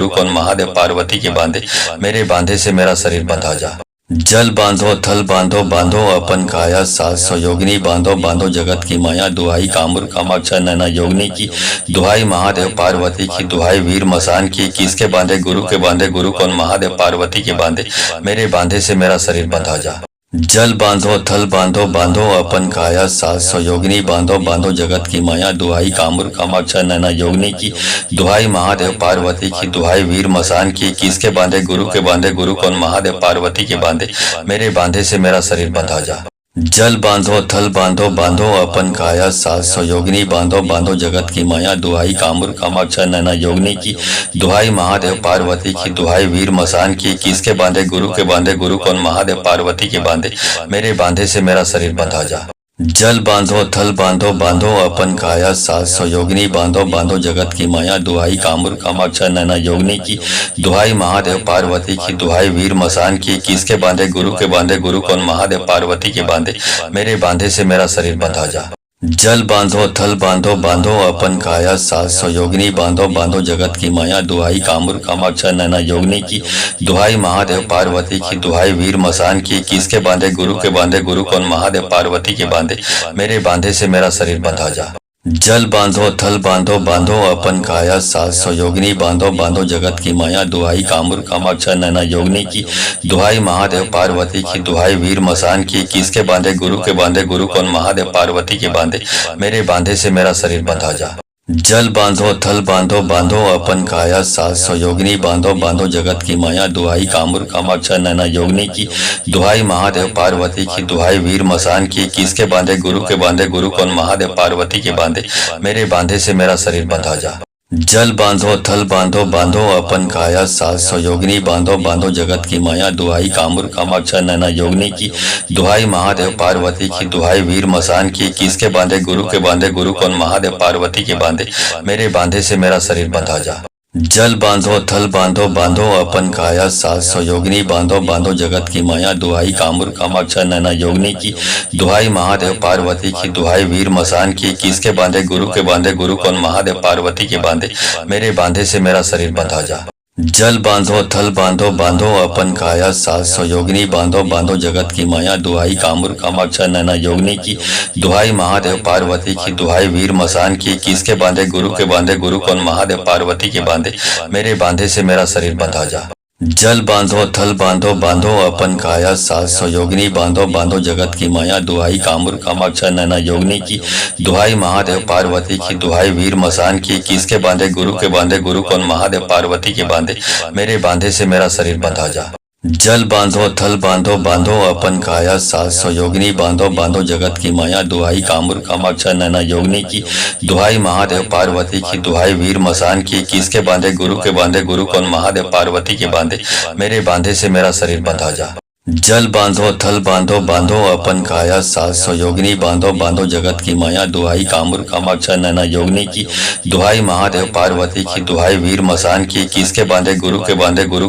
[SPEAKER 1] कौन महादेव पार्वती के बांधे मेरे बांधे से मेरा शरीर बंधा जा। जल बांधो थल बांधो बांधो अपन काया सास योगिनी बांधो बांधो जगत की माया दुहाई कामुर कामाक्षा नैना योगिनी की दुहाई महादेव पार्वती की दुहाई वीर मसान की किसके बांधे गुरु कौन महादेव पार्वती के बांधे मेरे बांधे से मेरा शरीर बंधा जा। जल बांधो थल बांधो बांधो अपन काया सास योगिनी बांधो बांधो जगत की माया दुहाई कामुर कामाक्षा नैना योगिनी की दुहाई महादेव पार्वती की दुहाई वीर मसान की किसके बांधे गुरु कौन महादेव पार्वती के बांधे मेरे बांधे से मेरा शरीर बंधा जा। जल बांधो थल बांधो बांधो अपन काया सास योगिनी बांधो बांधो जगत की माया दुहाई कामुर कामाक्षा नैना योगिनी की दुहाई महादेव पार्वती की दुहाई वीर मसान की किसके बांधे गुरु कौन महादेव पार्वती के बांधे मेरे बांधे से मेरा शरीर बंधा जा। जल बांधो थल बांधो बांधो अपन काया सास योगिनी बांधो बांधो जगत की माया दुहाई कामुर कामाक्षा नैना योगिनी की दुहाई महादेव पार्वती की दुहाई वीर मसान की किसके बांधे गुरु कौन महादेव पार्वती के बांधे मेरे बांधे से मेरा शरीर बंधा जा। जल बांधो थल बांधो बांधो अपन काया सास योगिनी बांधो बांधो जगत की माया दुहाई कामुर कामाक्षा नैना योगिनी की दुहाई महादेव पार्वती की दुहाई वीर मसान की किसके बांधे गुरु कौन महादेव पार्वती के बांधे मेरे बांधे से मेरा शरीर बंधा जा। जल बांधो थल बांधो बांधो अपन काया सास योगिनी बांधो बांधो जगत की माया दुहाई कामुर कामाक्षा नैना योगिनी की दुहाई महादेव पार्वती की दुहाई वीर मसान की किसके बांधे गुरु कौन महादेव पार्वती के बांधे मेरे बांधे से मेरा शरीर बंधा जा। जल बांधो थल बांधो बांधो अपन काया सास योगिनी बांधो बांधो जगत की माया दुहाई कामुर कामाक्षा नैना योगिनी की दुहाई महादेव पार्वती की दुहाई वीर मसान की किसके बांधे गुरु कौन महादेव पार्वती के बांधे मेरे बांधे से मेरा शरीर बंधा जा। जल बांधो थल बांधो बांधो अपन काया सास योगिनी बांधो बांधो जगत की माया दुहाई कामुर कामाक्षा नैना योगिनी की दुहाई महादेव पार्वती की दुहाई वीर मसान की किसके बांधे गुरु कौन महादेव पार्वती के बांधे मेरे बांधे से मेरा शरीर बंधा जा। जल बांधो थल बांधो बांधो अपन काया साथ सयोगिनी बांधो बांधो जगत की माया दुहाई कामुर कामाक्षा नैना योगिनी की दुहाई महादेव पार्वती की दुहाई वीर मसान की किसके बांधे गुरु कौन महादेव पार्वती के बांधे मेरे बांधे से मेरा शरीर बंधा जा। जल बांधो थल बांधो बांधो अपन काया साथ सयोगिनी बांधो बांधो जगत की माया दुहाई कामुर कामाक्षा नैना योगिनी की दुहाई महादेव पार्वती की दुहाई वीर मसान की किसके बांधे गुरु कौन महादेव पार्वती के बांधे मेरे बांधे से मेरा शरीर बंधा जा। जल बांधो थल बांधो बांधो अपन काया साथ सयोगिनी बांधो बांधो जगत की माया दुहाई कामुर कामाक्षा नैना योगिनी की दुहाई महादेव पार्वती की दुहाई वीर मसान की किसके बांधे गुरु कौन महादेव पार्वती के बांधे मेरे बांधे से मेरा शरीर बंधा जा। जल बांधो थल बांधो बांधो अपन काया साथ सयोगिनी बांधो बांधो जगत की माया दुहाई कामुर कामाक्षा नैना योगिनी की दुहाई महादेव पार्वती की दुहाई वीर मसान की किसके बांधे गुरु कौन महादेव पार्वती के बांधे मेरे बांधे से मेरा शरीर बंधा जा। जल बांधो थल बांधो बांधो अपन काया साथ सयोगिनी बांधो बांधो जगत की माया दुहाई कामुर कामाक्षा नैना योगिनी की दुहाई महादेव पार्वती की दुहाई वीर मसान की किसके बांधे गुरु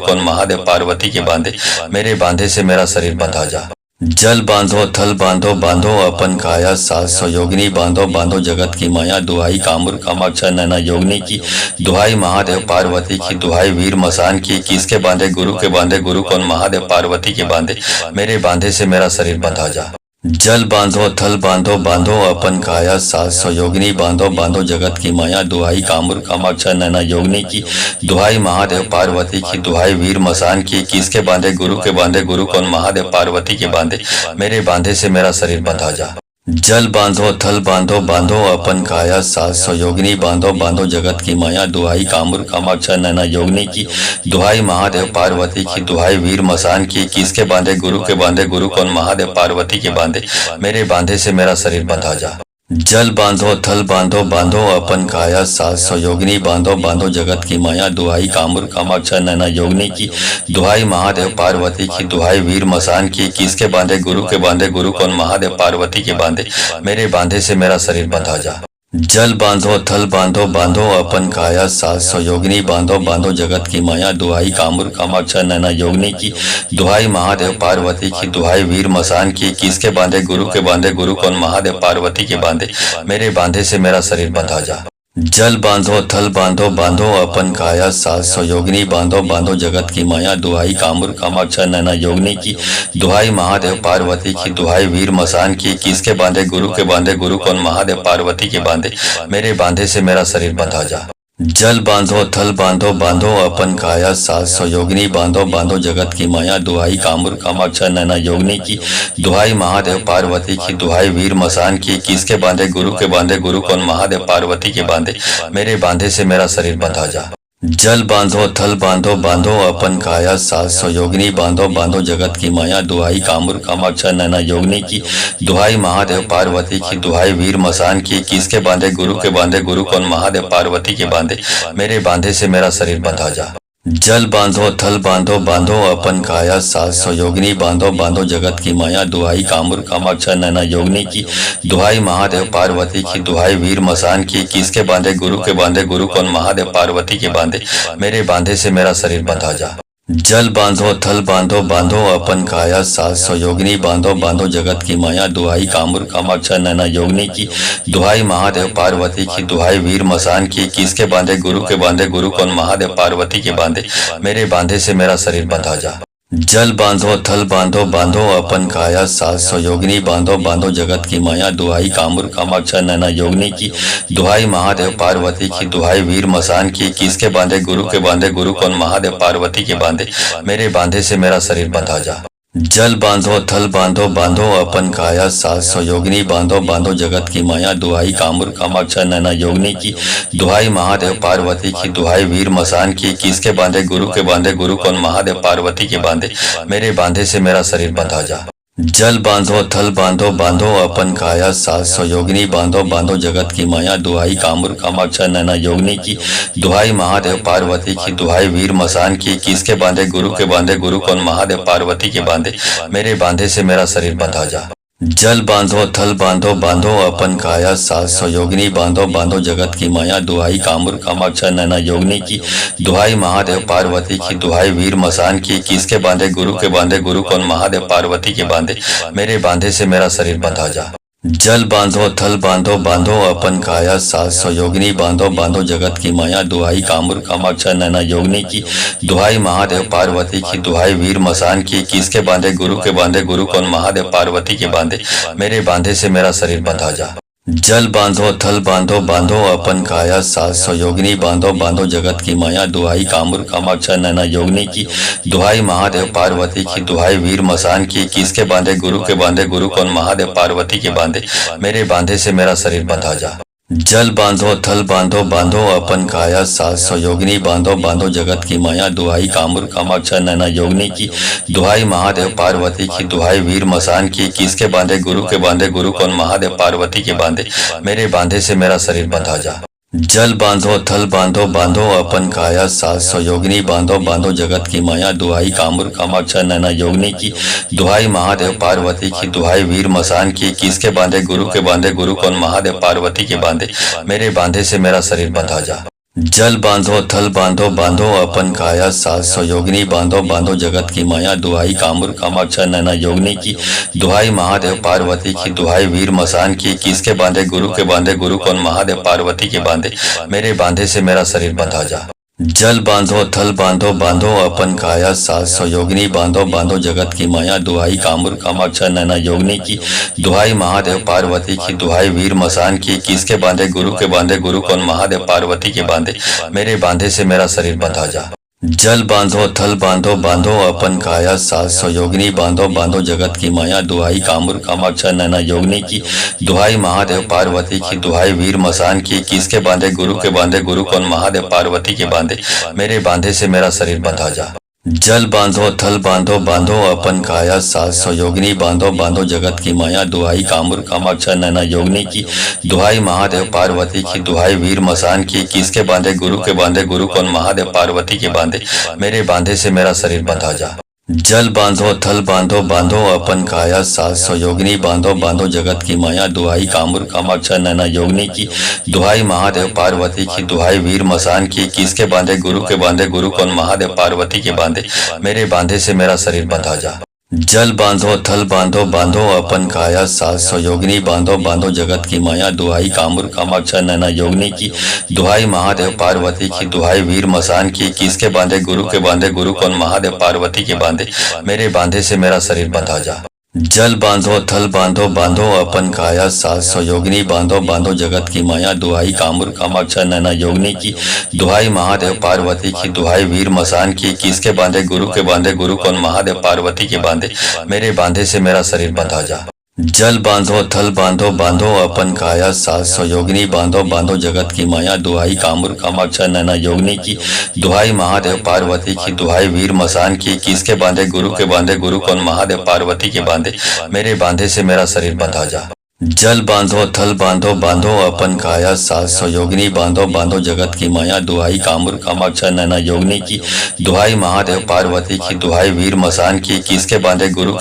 [SPEAKER 1] कौन महादेव पार्वती के बांधे मेरे बांधे से मेरा शरीर बंधा जा। जल बांधो थल बांधो बांधो अपन काया साथ सयोगिनी बांधो बांधो जगत की माया दुहाई कामुर कामाक्षा नैना योगिनी की दुहाई महादेव पार्वती की दुहाई वीर मसान की किसके बांधे गुरु कौन महादेव पार्वती के बांधे मेरे बांधे से मेरा शरीर बंधा जा। जल बांधो थल बांधो बांधो अपन काया साथ सयोगिनी बांधो बांधो जगत की माया दुहाई कामुर कामाक्षा नैना योगिनी की दुहाई महादेव पार्वती की दुहाई वीर मसान की किसके बांधे गुरु कौन महादेव पार्वती के बांधे मेरे बांधे से मेरा शरीर बंधा जा। जल बांधो थल बांधो बांधो अपन काया साथ सयोगिनी बांधो बांधो जगत की माया दुहाई कामुर कामाक्षा नैना योगिनी की दुहाई महादेव पार्वती की दुहाई वीर मसान की किसके बांधे गुरु कौन महादेव पार्वती के बांधे मेरे बांधे से मेरा शरीर बंधा जा। जल बांधो थल बांधो बांधो अपन काया साथ सयोगिनी बांधो बांधो जगत की माया दुहाई कामुर कामाक्षा नैना योगिनी की दुहाई महादेव पार्वती की दुहाई वीर मसान की किसके बांधे गुरु कौन महादेव पार्वती के बांधे मेरे बांधे से मेरा शरीर बंधा जा। जल बांधो थल बांधो बांधो अपन काया साथ सयोगिनी बांधो बांधो जगत की माया दुहाई कामुर कामाक्षा नैना योगिनी की दुहाई महादेव पार्वती की दुहाई वीर मसान की किसके बांधे गुरु कौन महादेव पार्वती के बांधे मेरे बांधे से मेरा शरीर बंधा जा। जल बांधो थल बांधो बांधो अपन काया साथ सयोगिनी बांधो बांधो जगत की माया दुहाई कामुर कामाक्षा नैना योगिनी की दुहाई महादेव पार्वती की दुहाई वीर मसान की किसके बांधे गुरु कौन महादेव पार्वती के बांधे मेरे बांधे से मेरा शरीर बंधा जा। जल बांधो थल बांधो बांधो अपन काया साथ सयोगिनी बांधो बांधो जगत की माया दुहाई कामुर कामाक्षा नैना योगिनी की दुहाई महादेव पार्वती की दुहाई वीर मसान की किसके बांधे गुरु कौन महादेव पार्वती के बांधे मेरे बांधे से मेरा शरीर बंधा जा। जल बांधो थल बांधो बांधो अपन काया साथ सयोगिनी बांधो बांधो जगत की माया दुहाई कामुर कामाक्षा नैना योगिनी की दुहाई महादेव पार्वती की दुहाई वीर मसान की किसके बांधे गुरु कौन महादेव पार्वती के बांधे मेरे बांधे से मेरा शरीर बंधा जा। जल बांधो थल बांधो बांधो अपन काया साथ सयोगिनी बांधो बांधो जगत की माया दुहाई कामुर कामाक्षा नैना योगिनी की दुहाई महादेव पार्वती की दुहाई वीर मसान की किसके बांधे गुरु कौन महादेव पार्वती के बांधे मेरे बांधे से मेरा शरीर बंधा जा। जल बांधो थल बांधो बांधो अपन काया साथ सयोगिनी बांधो बांधो जगत की माया दुहाई कामुर कामाक्षा नैना योगिनी की दुहाई महादेव पार्वती की दुहाई वीर मसान की किसके बांधे गुरु कौन महादेव पार्वती के बांधे मेरे बांधे से मेरा शरीर बंधा जा। जल बांधो थल बांधो बांधो अपन काया साथ सयोगिनी बांधो बांधो जगत की माया दुहाई कामुर कामाक्षा नैना योगिनी की दुहाई महादेव पार्वती की दुहाई वीर मसान की किसके बांधे गुरु कौन महादेव पार्वती के बांधे मेरे बांधे से मेरा शरीर बंधा जा। जल बांधो थल बांधो बांधो अपन काया साथ सयोगिनी बांधो बांधो जगत की माया दुहाई कामुर कामाक्षा नैना योगिनी की दुहाई महादेव पार्वती की दुहाई वीर मसान की किसके बांधे गुरु कौन महादेव पार्वती के बांधे मेरे बांधे से मेरा शरीर बंधा जा। जल बांधो थल बांधो बांधो अपन काया साथ सयोगिनी बांधो बांधो जगत की माया दुहाई कामुर कामाक्षा नैना योगिनी की दुहाई महादेव पार्वती की दुहाई वीर मसान की किसके बांधे गुरु कौन महादेव पार्वती के बांधे मेरे बांधे से मेरा शरीर बंधा जा। जल बांधो थल बांधो बांधो अपन काया सास योगिनी बांधो बांधो जगत की माया दुहाई कामुर कामाक्षा नैना योगिनी की दुहाई महादेव पार्वती की दुहाई वीर मसान की किसके बांधे गुरु कौन महादेव पार्वती के बांधे मेरे बांधे से मेरा शरीर बंधा जा। जल बांधो थल बांधो बांधो अपन काया सास योगिनी बांधो बांधो जगत की माया दुहाई कामुर कामाक्षा नैना योगिनी की दुहाई महादेव पार्वती की दुहाई वीर मसान की किसके बांधे गुरु कौन महादेव पार्वती के बांधे मेरे बांधे से मेरा शरीर बंधा जा। जल बांधो थल बांधो बांधो अपन काया सास योगिनी बांधो बांधो जगत की माया दुहाई कामुर कामाक्षा नैना योगिनी की दुहाई महादेव पार्वती की दुहाई वीर मसान की किसके बांधे गुरु कौन महादेव पार्वती के बांधे मेरे बांधे से मेरा शरीर बंधा जा। जल बांधो थल बांधो बांधो अपन काया सास योगिनी बांधो बांधो जगत की माया दुहाई कामुर कामाक्षा नैना योगिनी की दुहाई महादेव पार्वती की दुहाई वीर मसान की किसके बांधे गुरु कौन महादेव पार्वती के बांधे मेरे बांधे से मेरा शरीर बंधा जा। जल बांधो थल बांधो बांधो अपन काया सास योगिनी बांधो बांधो जगत की माया दुहाई कामुर कामाक्षा नैना योगिनी की दुहाई महादेव पार्वती की दुहाई वीर मसान की किसके बांधे गुरु कौन महादेव पार्वती के बांधे मेरे बांधे से मेरा शरीर बंधा जा। जल बांधो थल बांधो बांधो अपन काया सास योगिनी बांधो बांधो जगत की माया दुहाई कामुर कामाक्षा नैना योगिनी की दुहाई महादेव पार्वती की दुहाई वीर मसान की किसके बांधे गुरु कौन महादेव पार्वती के बांधे मेरे बांधे से मेरा शरीर बंधा जा। जल बांधो थल बांधो बांधो अपन काया सास योगिनी बांधो बांधो जगत की माया दुहाई कामुर कामाक्षा नैना योगिनी की दुहाई महादेव पार्वती की दुहाई वीर मसान की किसके बांधे गुरु कौन महादेव पार्वती के बांधे मेरे बांधे से मेरा शरीर बंधा जा। जल बांधो थल बांधो बांधो अपन काया सास योगिनी बांधो बांधो जगत की माया दुहाई कामुर कामाक्षा नैना योगिनी की दुहाई महादेव पार्वती की दुहाई वीर मसान की किसके बांधे गुरु कौन महादेव पार्वती के बांधे मेरे बांधे से मेरा शरीर बंधा जा। जल बांधो थल बांधो बांधो अपन काया सास योगिनी बांधो बांधो जगत की माया दुहाई कामुर कामाक्षा नैना योगिनी की दुहाई महादेव पार्वती की दुहाई वीर मसान की किसके बांधे गुरु कौन महादेव पार्वती के बांधे मेरे बांधे से मेरा शरीर बंधा जा। जल बांधो थल बांधो बांधो अपन काया सास योगिनी बांधो बांधो जगत की माया दुहाई कामुर कामाक्षा नैना योगिनी की दुहाई महादेव पार्वती की दुहाई वीर मसान की किसके बांधे गुरु कौन महादेव पार्वती के बांधे मेरे बांधे से मेरा शरीर बंधा जा। जल बांधो थल बांधो बांधो अपन काया सास योगिनी बांधो बांधो जगत की माया दुहाई कामुर कामाक्षा नैना योगिनी की दुहाई महादेव पार्वती की दुहाई वीर मसान की किसके बांधे गुरु कौन महादेव पार्वती के बांधे मेरे बांधे से मेरा शरीर बंधा जा। जल बांधो थल बांधो बांधो अपन काया सास योगिनी बांधो बांधो जगत की माया दुहाई कामुर कामाक्षा नैना योगिनी की दुहाई महादेव पार्वती की दुहाई वीर मसान की किसके बांधे गुरु कौन महादेव पार्वती के बांधे मेरे बांधे से मेरा शरीर बंधा जा। जल बांधो थल बांधो बांधो अपन काया सास योगिनी बांधो बांधो जगत की माया दुहाई कामुर कामाक्षा नैना योगिनी की दुहाई महादेव पार्वती की दुहाई वीर मसान की किसके बांधे गुरु कौन महादेव पार्वती के बांधे मेरे बांधे से मेरा शरीर बंधा जा। जल बांधो थल बांधो बांधो अपन काया सास योगिनी बांधो बांधो जगत की माया दुहाई कामुर कामाक्षा नैना योगिनी की दुहाई महादेव पार्वती की दुहाई वीर मसान की किसके बांधे गुरु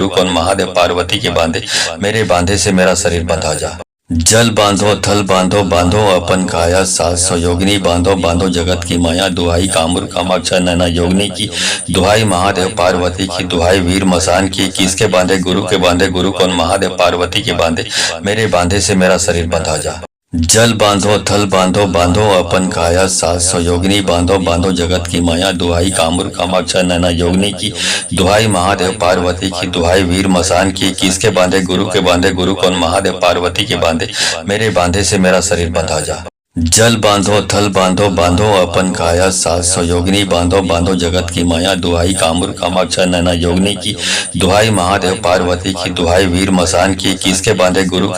[SPEAKER 1] कौन महादेव पार्वती के बांधे मेरे बांधे से मेरा शरीर बंधा जा। जल बांधो थल बांधो बांधो अपन काया सास योगिनी बांधो बांधो जगत की माया दुहाई कामुर कामाक्षा नैना योगिनी की दुहाई महादेव पार्वती की दुहाई वीर मसान की किसके बांधे गुरु कौन महादेव पार्वती के बांधे मेरे बांधे से मेरा शरीर बंधा जा। जल बांधो थल बांधो बांधो अपन काया सास योगिनी बांधो बांधो जगत की माया दुहाई कामुर कामाक्षा नैना योगिनी की दुहाई महादेव पार्वती की दुहाई वीर मसान की किसके बांधे गुरु कौन महादेव पार्वती के बांधे मेरे बांधे से मेरा शरीर बंधा जा। जल बांधो थल बांधो बांधो अपन काया सास योगिनी बांधो बांधो जगत की माया दुहाई कामुर कामाक्षा नैना योगिनी की दुहाई महादेव पार्वती की दुहाई वीर मसान की किसके बांधे गुरु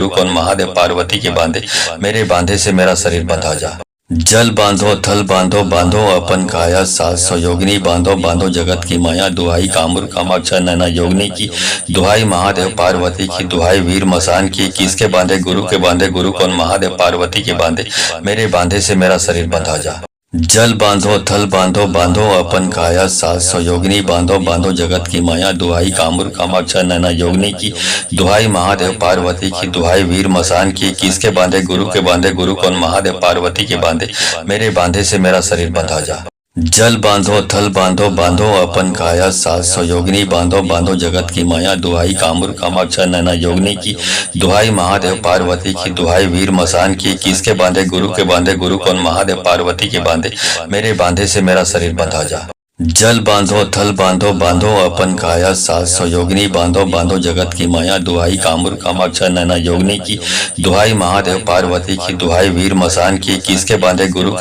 [SPEAKER 1] कौन महादेव पार्वती के बांधे मेरे बांधे से मेरा शरीर बंधा जा। जल बांधो थल बांधो बांधो अपन काया सास योगिनी बांधो बांधो जगत की माया दुहाई कामुर कामाक्षा नैना योगिनी की दुहाई महादेव पार्वती की दुहाई वीर मसान की किसके बांधे गुरु कौन महादेव पार्वती के बांधे मेरे बांधे से मेरा शरीर बंधा जा। जल बांधो थल बांधो बांधो अपन काया सास योगिनी बांधो बांधो जगत की माया दुहाई कामुर कामाक्षा नैना योगिनी की दुहाई महादेव पार्वती की दुहाई वीर मसान की किसके बांधे गुरु कौन महादेव पार्वती के बांधे मेरे बांधे से मेरा शरीर बंधा जा। जल बांधो थल बांधो बांधो अपन काया सास योगिनी बांधो बांधो जगत की माया दुहाई कामुर कामाक्षा नैना योगिनी की दुहाई महादेव पार्वती की दुहाई वीर मसान की किसके बांधे गुरु कौन महादेव पार्वती के बांधे मेरे बांधे से मेरा शरीर बंधा जा। जल बांधो थल बांधो बांधो अपन काया सास योगिनी बांधो बांधो जगत की माया दुहाई कामुर कामाक्षा नैना योगिनी की दुहाई महादेव पार्वती की दुहाई वीर मसान की किसके बांधे गुरु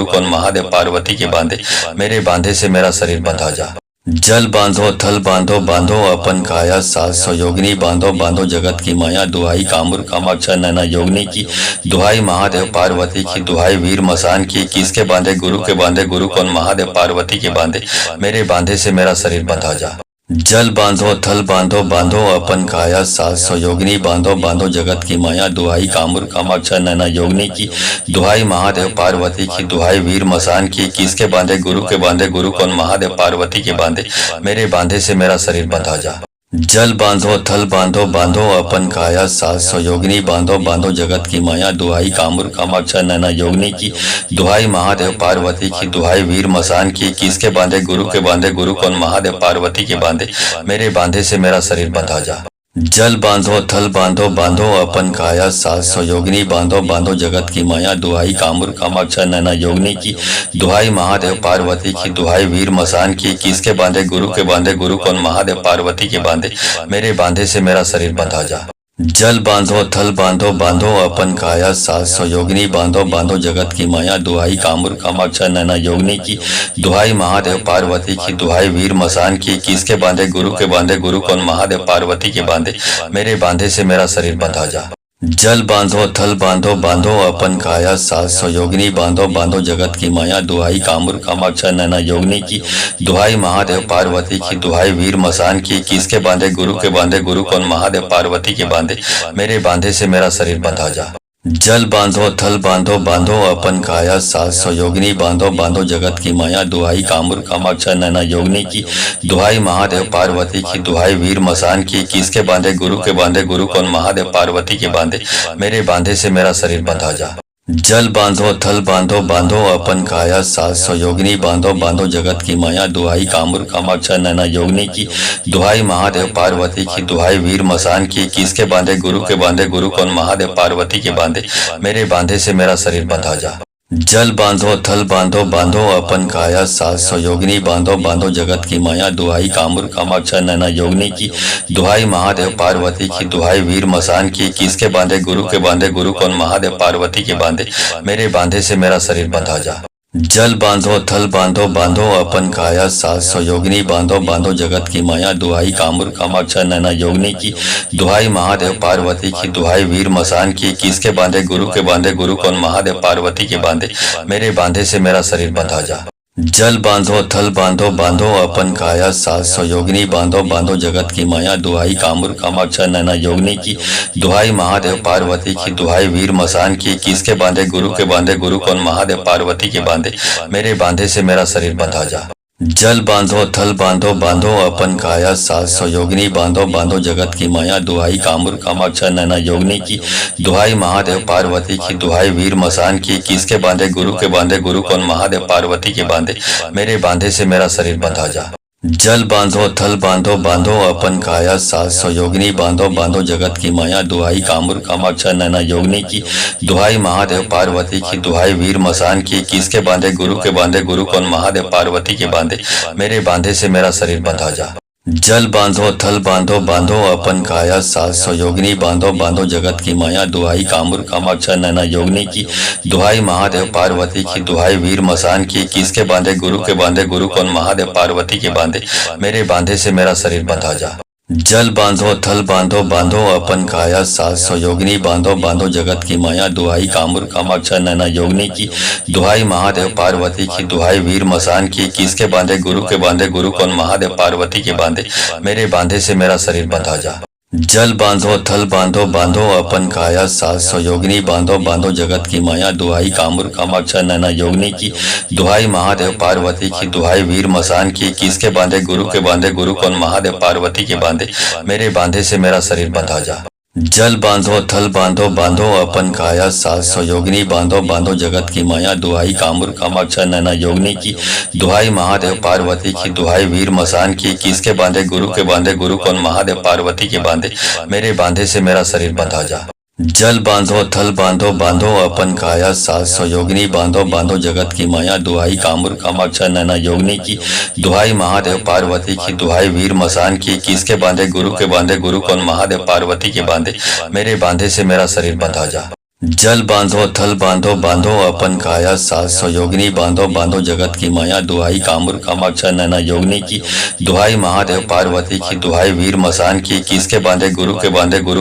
[SPEAKER 1] कौन महादेव पार्वती के बांधे मेरे बांधे से मेरा शरीर बंधा जा। जल बांधो थल बांधो बांधो अपन काया सास योगिनी बांधो बांधो जगत की माया दुहाई कामुर कामाक्षा नैना योगिनी की दुहाई महादेव पार्वती की दुहाई वीर मसान की किसके बांधे गुरु कौन महादेव पार्वती के बांधे मेरे बांधे से मेरा शरीर बंधा जा। जल बांधो थल बांधो बांधो अपन काया सास योगिनी बांधो बांधो जगत की माया दुहाई कामुर कामाक्षा नैना योगिनी की दुहाई महादेव पार्वती की दुहाई वीर मसान की किसके बांधे गुरु कौन महादेव पार्वती के बांधे मेरे बांधे से मेरा शरीर बंधा जा। जल बांधो थल बांधो बांधो अपन काया सास योगिनी बांधो बांधो जगत की माया दुहाई कामुर कामाक्षा नैना योगिनी की दुहाई महादेव पार्वती की दुहाई वीर मसान की किसके बांधे गुरु कौन महादेव पार्वती के बांधे मेरे बांधे से मेरा शरीर बंधा जा। जल बांधो थल बांधो बांधो अपन काया सास योगिनी बांधो बांधो जगत की माया दुहाई कामुर कामाक्षा नैना योगिनी की दुहाई महादेव पार्वती की दुहाई वीर मसान की किसके बांधे गुरु कौन महादेव पार्वती के बांधे मेरे बांधे से मेरा शरीर बंधा जा। जल बांधो थल बांधो बांधो अपन काया सास योगिनी बांधो बांधो जगत की माया दुहाई कामुर कामाक्षा नैना योगिनी की दुहाई महादेव पार्वती की दुहाई वीर मसान की किसके बांधे गुरु कौन महादेव पार्वती के बांधे मेरे बांधे से मेरा शरीर बंधा जा। जल बांधो थल बांधो बांधो अपन काया सास योगिनी बांधो बांधो जगत की माया दुहाई कामुर कामाक्षा नैना योगिनी की दुहाई महादेव पार्वती की दुहाई वीर मसान की किसके बांधे गुरु कौन महादेव पार्वती के बांधे मेरे बांधे से मेरा शरीर बंधा जा। जल बांधो थल बांधो बांधो अपन काया सास योगिनी बांधो बांधो जगत की माया दुहाई कामुर कामाक्षा नैना योगिनी की दुहाई महादेव पार्वती की दुहाई वीर मसान की किसके बांधे गुरु कौन महादेव पार्वती के बांधे मेरे बांधे से मेरा शरीर बंधा जा। जल बांधो थल बांधो बांधो अपन काया सास योगिनी बांधो बांधो जगत की माया दुहाई कामुर कामाक्षा नैना योगिनी की दुहाई महादेव पार्वती की दुहाई वीर मसान की किसके बांधे गुरु कौन महादेव पार्वती के बांधे मेरे बांधे से मेरा शरीर बंधा जा। जल बांधो थल बांधो बांधो अपन काया सास योगिनी बांधो बांधो जगत की माया दुहाई कामुर कामाक्षा नैना योगिनी की दुहाई महादेव पार्वती की दुहाई वीर मसान की किसके बांधे गुरु कौन महादेव पार्वती के बांधे मेरे बांधे से मेरा शरीर बंधा जा। जल बांधो थल बांधो बांधो अपन काया सास योगिनी बांधो बांधो जगत की माया दुहाई कामुर कामाक्षा नैना योगिनी की दुहाई महादेव पार्वती की दुहाई वीर मसान की किसके बांधे गुरु कौन महादेव पार्वती के बांधे मेरे बांधे से मेरा शरीर बंधा जा। जल बांधो थल बांधो बांधो अपन काया सास योगिनी बांधो बांधो जगत की माया दुहाई कामुर कामाक्षा नैना योगिनी की दुहाई महादेव पार्वती की दुहाई वीर मसान की किसके बांधे गुरु कौन महादेव पार्वती के बांधे मेरे बांधे से मेरा शरीर बंधा जा। जल बांधो थल बांधो बांधो अपन काया सास योगिनी बांधो बांधो जगत की माया दुहाई कामुर कामाक्षा नैना योगिनी की दुहाई महादेव पार्वती की दुहाई वीर मसान की किसके बांधे गुरु कौन महादेव पार्वती के बांधे मेरे बांधे से मेरा शरीर बंधा जा। जल बांधो थल बांधो बांधो अपन काया सास योगिनी बांधो बांधो जगत की माया दुहाई कामुर कामाक्षा नैना योगिनी की दुहाई महादेव पार्वती की दुहाई वीर मसान की किसके बांधे गुरु कौन महादेव पार्वती के बांधे मेरे बांधे से मेरा शरीर बंधा जा। जल बांधो थल बांधो बांधो अपन काया सास योगिनी बांधो बांधो जगत की माया दुहाई कामुर कामाक्षा नैना योगिनी की दुहाई महादेव पार्वती की दुहाई वीर मसान की किसके बांधे गुरु कौन महादेव पार्वती के बांधे मेरे बांधे से मेरा शरीर बंधा जा। जल बांधो थल बांधो बांधो अपन काया सास योगिनी बांधो बांधो जगत की माया दुहाई कामुर कामाक्षा नैना योगिनी की दुहाई महादेव पार्वती की दुहाई वीर मसान की किसके बांधे गुरु कौन महादेव पार्वती के बांधे मेरे बांधे से मेरा शरीर बंधा जा। जल बांधो थल बांधो बांधो अपन काया सात सौ योगिनी बांधो बांधो जगत की माया दुहाई कामुर कामाक्षा नैना योगिनी की दुहाई महादेव पार्वती की दुहाई वीर मसान की किसके बांधे गुरु कौन महादेव पार्वती के बांधे मेरे बांधे से मेरा शरीर बंधा जा। जल बांधो थल बांधो बांधो अपन काया सात सौ योगिनी बांधो बांधो जगत की माया दुहाई कामुर कामाक्षा नैना योगिनी की दुहाई महादेव पार्वती की दुहाई वीर मसान की किसके बांधे गुरु कौन महादेव पार्वती के बांधे मेरे बांधे से मेरा शरीर बंधा जा। जल बांधो थल बांधो बांधो अपन काया सात सौ योगिनी बांधो बांधो जगत की माया दुहाई कामुर कामाक्षा नैना योगिनी की दुहाई महादेव पार्वती की दुहाई वीर मसान की किसके बांधे गुरु कौन महादेव पार्वती के बांधे मेरे बांधे से मेरा शरीर बंधा जा। जल बांधो थल बांधो बांधो अपन काया सात सौ योगिनी बांधो बांधो जगत की माया दुहाई कामुर कामाक्षा नैना योगिनी की दुहाई महादेव पार्वती की दुहाई वीर मसान की किसके बांधे गुरु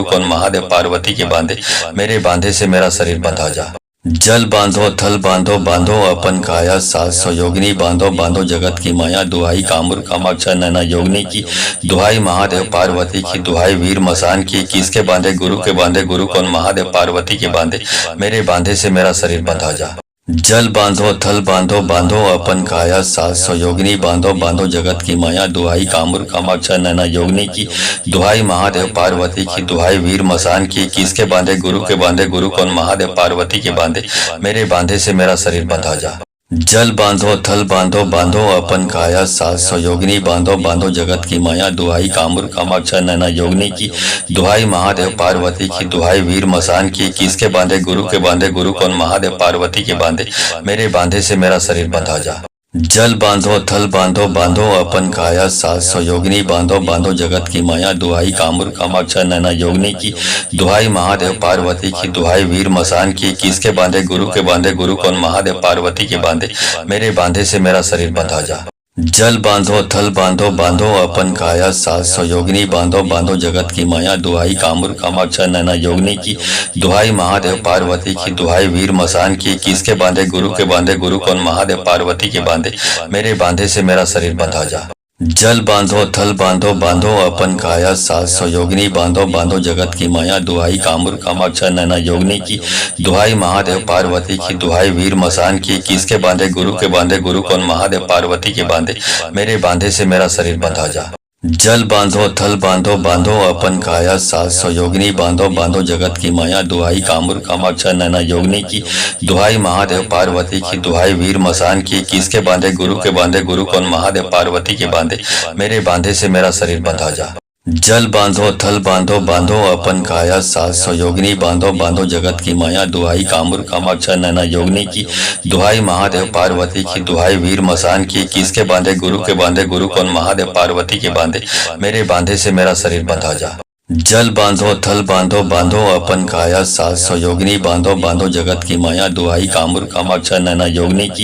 [SPEAKER 1] कौन महादेव पार्वती के बांधे मेरे बांधे से मेरा शरीर बंधा जा। जल बांधो थल बांधो बांधो अपन काया सात सौ योगिनी बांधो बांधो जगत की माया दुहाई कामुर कामाक्षा नैना योगिनी की दुहाई महादेव पार्वती की दुहाई वीर मसान की किसके बांधे गुरु कौन महादेव पार्वती के बांधे मेरे बांधे से मेरा शरीर बंधा जा। जल बांधो थल बांधो बांधो अपन काया सात सौ योगिनी बांधो बांधो जगत की माया दुहाई कामुर कामाक्षा नैना योगिनी की दुहाई महादेव पार्वती की दुहाई वीर मसान की किसके बांधे गुरु कौन महादेव पार्वती के बांधे मेरे बांधे से मेरा शरीर बंधा जा। जल बांधो थल बांधो बांधो अपन काया सात सौ योगिनी बांधो बांधो जगत की माया दुहाई कामुर कामाक्षा नैना योगिनी की दुहाई महादेव पार्वती की दुहाई वीर मसान की किसके बांधे गुरु कौन महादेव पार्वती के बांधे मेरे बांधे से मेरा शरीर बंधा जा। जल बांधो थल बांधो बांधो अपन काया सात सौ योगिनी बांधो बांधो जगत की माया दुहाई कामुर कामाक्षा नैना योगिनी की दुहाई महादेव पार्वती की दुहाई वीर मसान की किसके बांधे गुरु कौन महादेव पार्वती के बांधे मेरे बांधे से मेरा शरीर बंधा जा। जल बांधो थल बांधो बांधो अपन काया सात सौ योगिनी बांधो बांधो जगत की माया दुहाई कामुर कामाक्षा नैना योगिनी की दुहाई महादेव पार्वती की दुहाई वीर मसान की किसके बांधे गुरु कौन महादेव पार्वती के बांधे मेरे बांधे से मेरा शरीर बंधा जा। जल बांधो थल बांधो बांधो अपन काया सात सौ योगिनी बांधो बांधो जगत की माया दुहाई कामुर कामाक्षा नैना योगिनी की दुहाई महादेव पार्वती की दुहाई वीर मसान की किसके बांधे गुरु कौन महादेव पार्वती के बांधे मेरे बांधे से मेरा शरीर बंधा जा। जल बांधो थल बांधो बांधो अपन काया सात सौ योगिनी बांधो बांधो जगत की माया दुहाई कामुर कामाक्षा नैना योगिनी की दुहाई महादेव पार्वती की दुहाई वीर मसान की किसके बांधे गुरु कौन महादेव पार्वती के बांधे मेरे बांधे से मेरा शरीर बंधा जा। जल बांधो थल बांधो बांधो अपन काया सात सौ योगिनी बांधो बांधो जगत की माया दुहाई कामुर कामाक्षा नैना योगिनी की दुहाई महादेव पार्वती की दुहाई वीर मसान की किसके बांधे गुरु कौन महादेव पार्वती के बांधे मेरे बांधे से मेरा शरीर बंधा जा। जल बांधो थल बांधो बांधो अपन काया सात सौ योगिनी बांधो बांधो जगत की माया दुहाई कामुर कामाक्षा नैना योगिनी की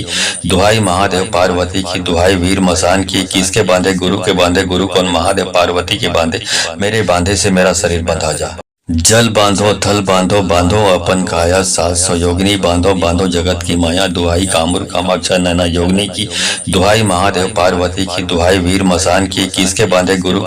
[SPEAKER 1] दुहाई महादेव पार्वती की दुहाई वीर मसान की किसके बांधे गुरु कौन महादेव पार्वती के बांधे मेरे बांधे से मेरा शरीर बंधा जा। जल बांधो थल बांधो बांधो अपन काया सात सौ योगिनी बांधो बांधो जगत की माया दुहाई कामुर कामाक्षा नैना योगिनी की दुहाई महादेव पार्वती की दुहाई वीर मसान की किसके बांधे गुरु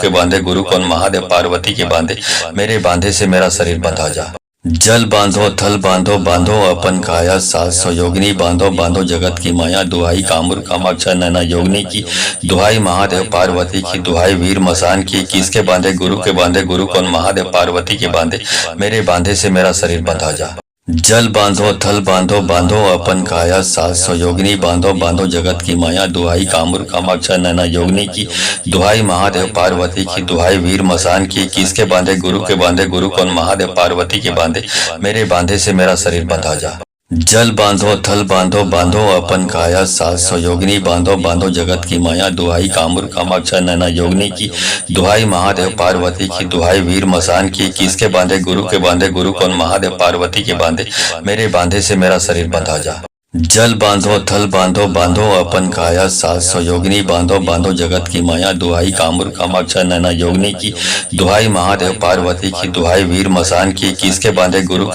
[SPEAKER 1] कौन महादेव पार्वती के बांधे मेरे बांधे से मेरा शरीर बंधा जा। जल बांधो थल बांधो बांधो अपन काया सात सौ योगिनी बांधो बांधो जगत की माया दुहाई कामुर कामाक्षा नैना योगिनी की दुहाई महादेव पार्वती की दुहाई वीर मसान की किसके बांधे गुरु कौन महादेव पार्वती के बांधे मेरे बांधे से मेरा शरीर बंधा जा। जल बांधो थल बांधो बांधो अपन काया सात सौ योगिनी बांधो बांधो जगत की माया दुहाई कामुर कामाक्षा नैना योगिनी की दुहाई महादेव पार्वती की दुहाई वीर मसान की किसके बांधे गुरु कौन महादेव पार्वती के बांधे मेरे बांधे से मेरा शरीर बंधा जा। जल बांधो थल बांधो बांधो अपन काया सात सौ योगिनी बांधो बांधो जगत की माया दुहाई कामुर कामाक्षा नैना योगिनी की दुहाई महादेव पार्वती की दुहाई वीर मसान की किसके बांधे गुरु कौन महादेव पार्वती के बांधे मेरे बांधे से मेरा शरीर बंधा जा। जल बांधो थल बांधो बांधो अपन काया सात सौ योगिनी बांधो बांधो जगत की माया दुहाई कामुर कामाक्षा नैना योगिनी की दुहाई महादेव पार्वती की दुहाई वीर मसान की किसके बांधे गुरु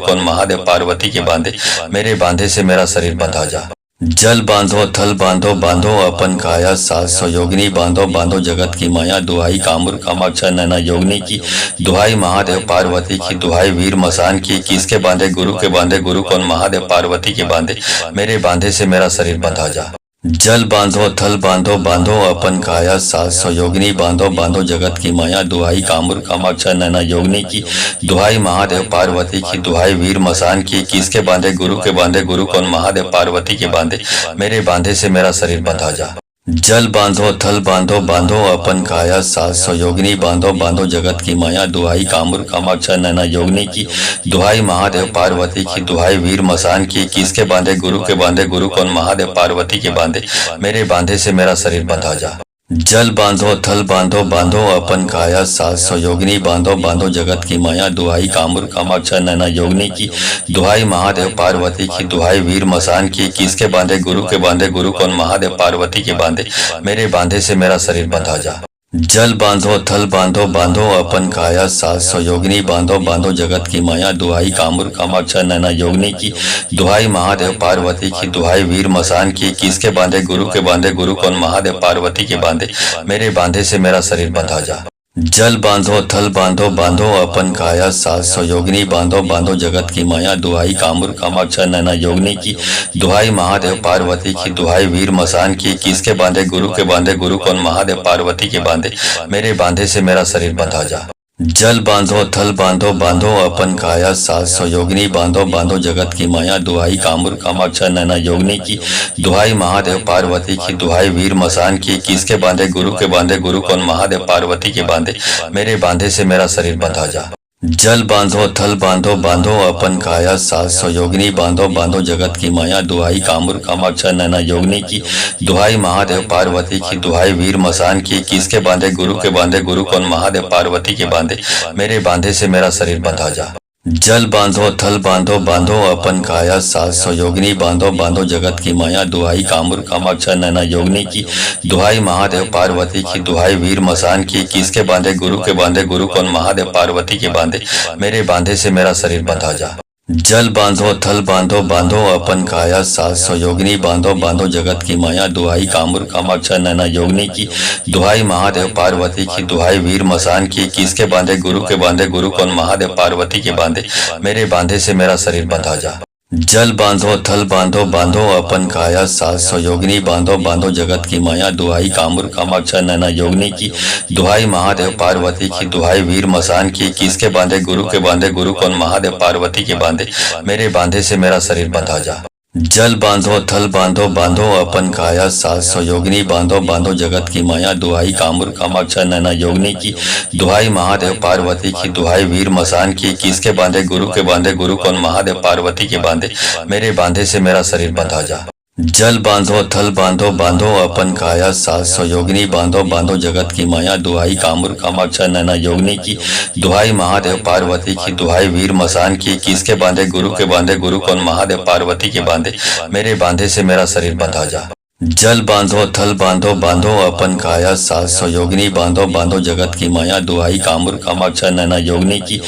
[SPEAKER 1] कौन महादेव पार्वती के बांधे मेरे बांधे से मेरा शरीर बंधा जा। जल बांधो थल बांधो बांधो अपन काया सास योगिनी बांधो बांधो जगत की माया दुहाई कामुर कामाक्षा नैना योगिनी की दुहाई महादेव पार्वती की दुहाई वीर मसान की किसके बांधे गुरु के बांधे गुरु कौन महादेव पार्वती के बांधे मेरे बांधे से मेरा शरीर बंधा जा। जल बांधो थल बांधो बांधो अपन काया सास योगिनी बांधो बांधो जगत की माया दुहाई कामुर कामाक्षा नैना योगिनी की दुहाई महादेव पार्वती की दुहाई वीर मसान की किसके बांधे गुरु के बांधे गुरु कौन महादेव पार्वती के बांधे मेरे बांधे से मेरा शरीर बंधा जा। जल बांधो थल बांधो बांधो अपन काया सास योगिनी बांधो बांधो जगत की माया दुहाई कामुर कामाक्षा नैना योगिनी की दुहाई महादेव पार्वती की दुहाई वीर मसान की किसके बांधे गुरु के बांधे गुरु कौन महादेव पार्वती के बांधे मेरे बांधे से मेरा शरीर बंधा जा। जल बांधो थल बांधो बांधो अपन काया सास योगिनी बांधो बांधो जगत की माया दुहाई कामुर कामाक्षा नैना योगिनी की दुहाई महादेव पार्वती की दुहाई वीर मसान की किसके बांधे गुरु के बांधे गुरु कौन महादेव पार्वती के बांधे मेरे बांधे से मेरा शरीर बंधा जा। जल बांधो थल बांधो बांधो अपन काया सास योगिनी बांधो बांधो जगत की माया दुहाई कामुर कामाक्षा नैना योगिनी की दुहाई महादेव पार्वती की दुहाई वीर मसान की किसके बांधे गुरु के बांधे गुरु कौन महादेव पार्वती के बांधे मेरे बांधे से मेरा शरीर बंधा जा। जल बांधो थल बांधो बांधो अपन काया सास योगिनी बांधो बांधो जगत की माया दुहाई कामुर कामाक्षा नैना योगिनी की दुहाई महादेव पार्वती की दुहाई वीर मसान की किसके बांधे गुरु के बांधे गुरु कौन महादेव पार्वती के बांधे मेरे बांधे से मेरा शरीर बंधा जा। जल बांधो थल बांधो बांधो अपन काया सास योगिनी बांधो बांधो जगत की माया दुहाई कामुर कामाक्षा नैना योगिनी की दुहाई महादेव पार्वती की दुहाई वीर मसान की किसके बांधे गुरु के बांधे गुरु कौन महादेव पार्वती के बांधे मेरे बांधे से मेरा शरीर बंधा जा। जल बांधो थल बांधो बांधो अपन काया सास योगिनी बांधो बांधो जगत की माया दुहाई कामुर कामाक्षा नैना योगिनी की दुहाई महादेव पार्वती की दुहाई वीर मसान की किसके बांधे गुरु के बांधे गुरु कौन महादेव पार्वती के बांधे मेरे बांधे से मेरा शरीर बंधा जा। जल बांधो थल बांधो बांधो अपन काया सास योगिनी बांधो बांधो जगत की माया दुहाई कामुर कामाक्षा नैना योगिनी की दुहाई महादेव पार्वती की दुहाई वीर मसान की किसके बांधे गुरु के बांधे गुरु कौन महादेव पार्वती के बांधे मेरे बांधे से मेरा शरीर बंधा जा। जल बांधो थल बांधो बांधो अपन काया सास योगिनी बांधो बांधो जगत की माया दुहाई कामुर कामाक्षा नैना योगिनी की दुहाई महादेव पार्वती की दुहाई वीर मसान की किसके बांधे गुरु के बांधे गुरु कौन महादेव पार्वती के बांधे मेरे बांधे से मेरा शरीर बंधा जा। जल बांधो थल बांधो बांधो अपन काया सास योगिनी बांधो बांधो जगत की माया दुहाई कामुर कामाक्षा नैना योगिनी की दुहाई महादेव पार्वती की दुहाई वीर मसान की किसके बांधे गुरु के बांधे गुरु कौन महादेव पार्वती के बांधे मेरे बांधे से मेरा शरीर बंधा जा। जल बांधो थल बांधो बांधो अपन काया सास योगिनी बांधो बांधो जगत की माया दुहाई कामुर कामाक्षा नैना योगिनी की दुहाई महादेव पार्वती की दुहाई वीर मसान की किसके बांधे गुरु के बांधे गुरु कौन महादेव पार्वती के बांधे मेरे बांधे से मेरा शरीर बंधा जा। जल बांधो थल बांधो बांधो अपन काया सास योगिनी बांधो बांधो जगत की माया दुहाई कामुर कामाक्षा नैना योगिनी की दुहाई महादेव पार्वती की दुहाई वीर मसान की किसके बांधे गुरु के बांधे गुरु कौन महादेव पार्वती के बांधे मेरे बांधे से मेरा शरीर बंधा जा। जल बांधो थल बांधो बांधो अपन काया सास योगिनी बांधो बांधो जगत की माया दुहाई कामुर कामाक्षा नैना योगिनी की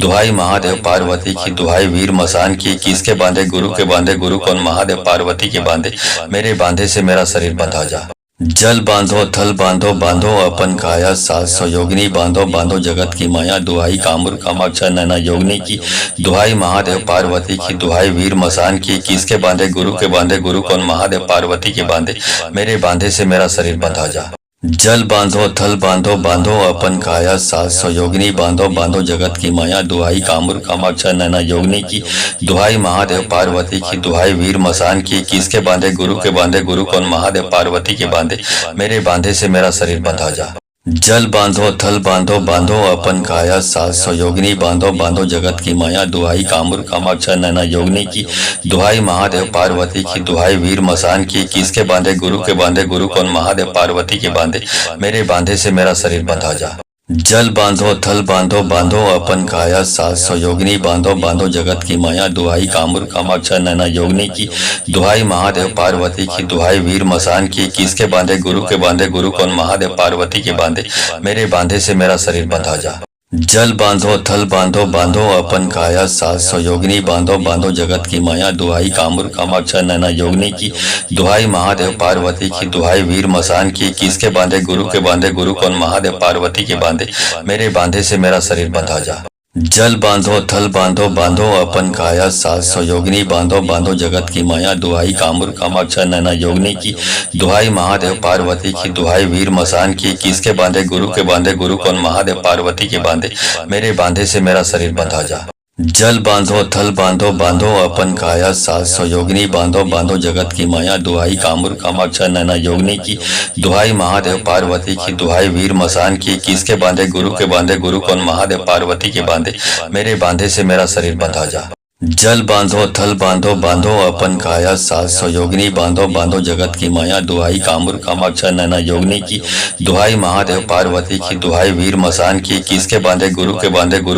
[SPEAKER 1] दुहाई महादेव पार्वती की दुहाई वीर मसान की किसके बांधे गुरु के बांधे गुरु कौन महादेव पार्वती के बांधे मेरे बांधे से मेरा शरीर बंधा जा। जल बांधो थल बांधो बांधो अपन काया सास योगिनी बांधो बांधो जगत की माया दुहाई कामुर कामाक्षा नैना योगिनी की दुहाई महादेव पार्वती की दुहाई वीर मसान की किसके बांधे गुरु के बांधे गुरु कौन महादेव पार्वती के बांधे मेरे बांधे से मेरा शरीर बंधा जा। जल बांधो थल बांधो बांधो अपन काया सास योगिनी बांधो बांधो जगत की माया दुहाई कामुर कामाक्षा नैना योगिनी की दुहाई महादेव पार्वती की दुहाई वीर मसान की किसके बांधे गुरु के बांधे गुरु कौन महादेव पार्वती के बांधे मेरे बांधे से मेरा शरीर बंधा जा। जल बांधो थल बांधो बांधो अपन काया सास योगिनी बांधो बांधो जगत की माया दुहाई कामुर कामाक्षा नैना योगिनी की दुहाई महादेव पार्वती की दुहाई वीर मसान की किसके बांधे गुरु के बांधे गुरु कौन महादेव पार्वती के बांधे मेरे बांधे से मेरा शरीर बंधा जा। जल बांधो थल बांधो बांधो अपन काया सास योगिनी बांधो बांधो जगत की माया दुहाई कामुर कामाक्षा नैना योगिनी की दुहाई महादेव पार्वती की दुहाई वीर मसान की किसके बांधे गुरु के बांधे गुरु कौन महादेव पार्वती के बांधे मेरे बांधे से मेरा शरीर बंधा जा। जल बांधो थल बांधो बांधो अपन काया सात सौ योगिनी बांधो बांधो जगत की माया दुहाई कामुर कामाक्षा नैना योगिनी की दुहाई महादेव पार्वती की दुहाई वीर मसान की किसके बांधे गुरु कौन महादेव पार्वती के बांधे मेरे बांधे से मेरा शरीर बंधा जा। जल बांधो थल बांधो बांधो अपन काया सात सौ योगिनी बांधो बांधो जगत की माया दुहाई कामुर कामाक्षा नैना योगिनी की दुहाई महादेव पार्वती की दुहाई वीर मसान की किसके बांधे गुरु कौन महादेव पार्वती के बांधे मेरे बांधे से मेरा शरीर बंधा जा। जल बांधो थल बांधो बांधो अपन काया सात सौ योगिनी बांधो बांधो जगत की माया दुहाई कामुर कामाक्षा नैना योगिनी की दुहाई महादेव पार्वती की दुहाई वीर मसान की किसके बांधे गुरु कौन महादेव पार्वती के बांधे मेरे बांधे से मेरा शरीर बंधा जा। जल बांधो थल बांधो बांधो अपन काया सात सौ योगिनी बांधो बांधो जगत की माया दुहाई कामुर कामाक्षा नैना योगिनी की दुहाई महादेव पार्वती की दुहाई वीर मसान की किसके बांधे गुरु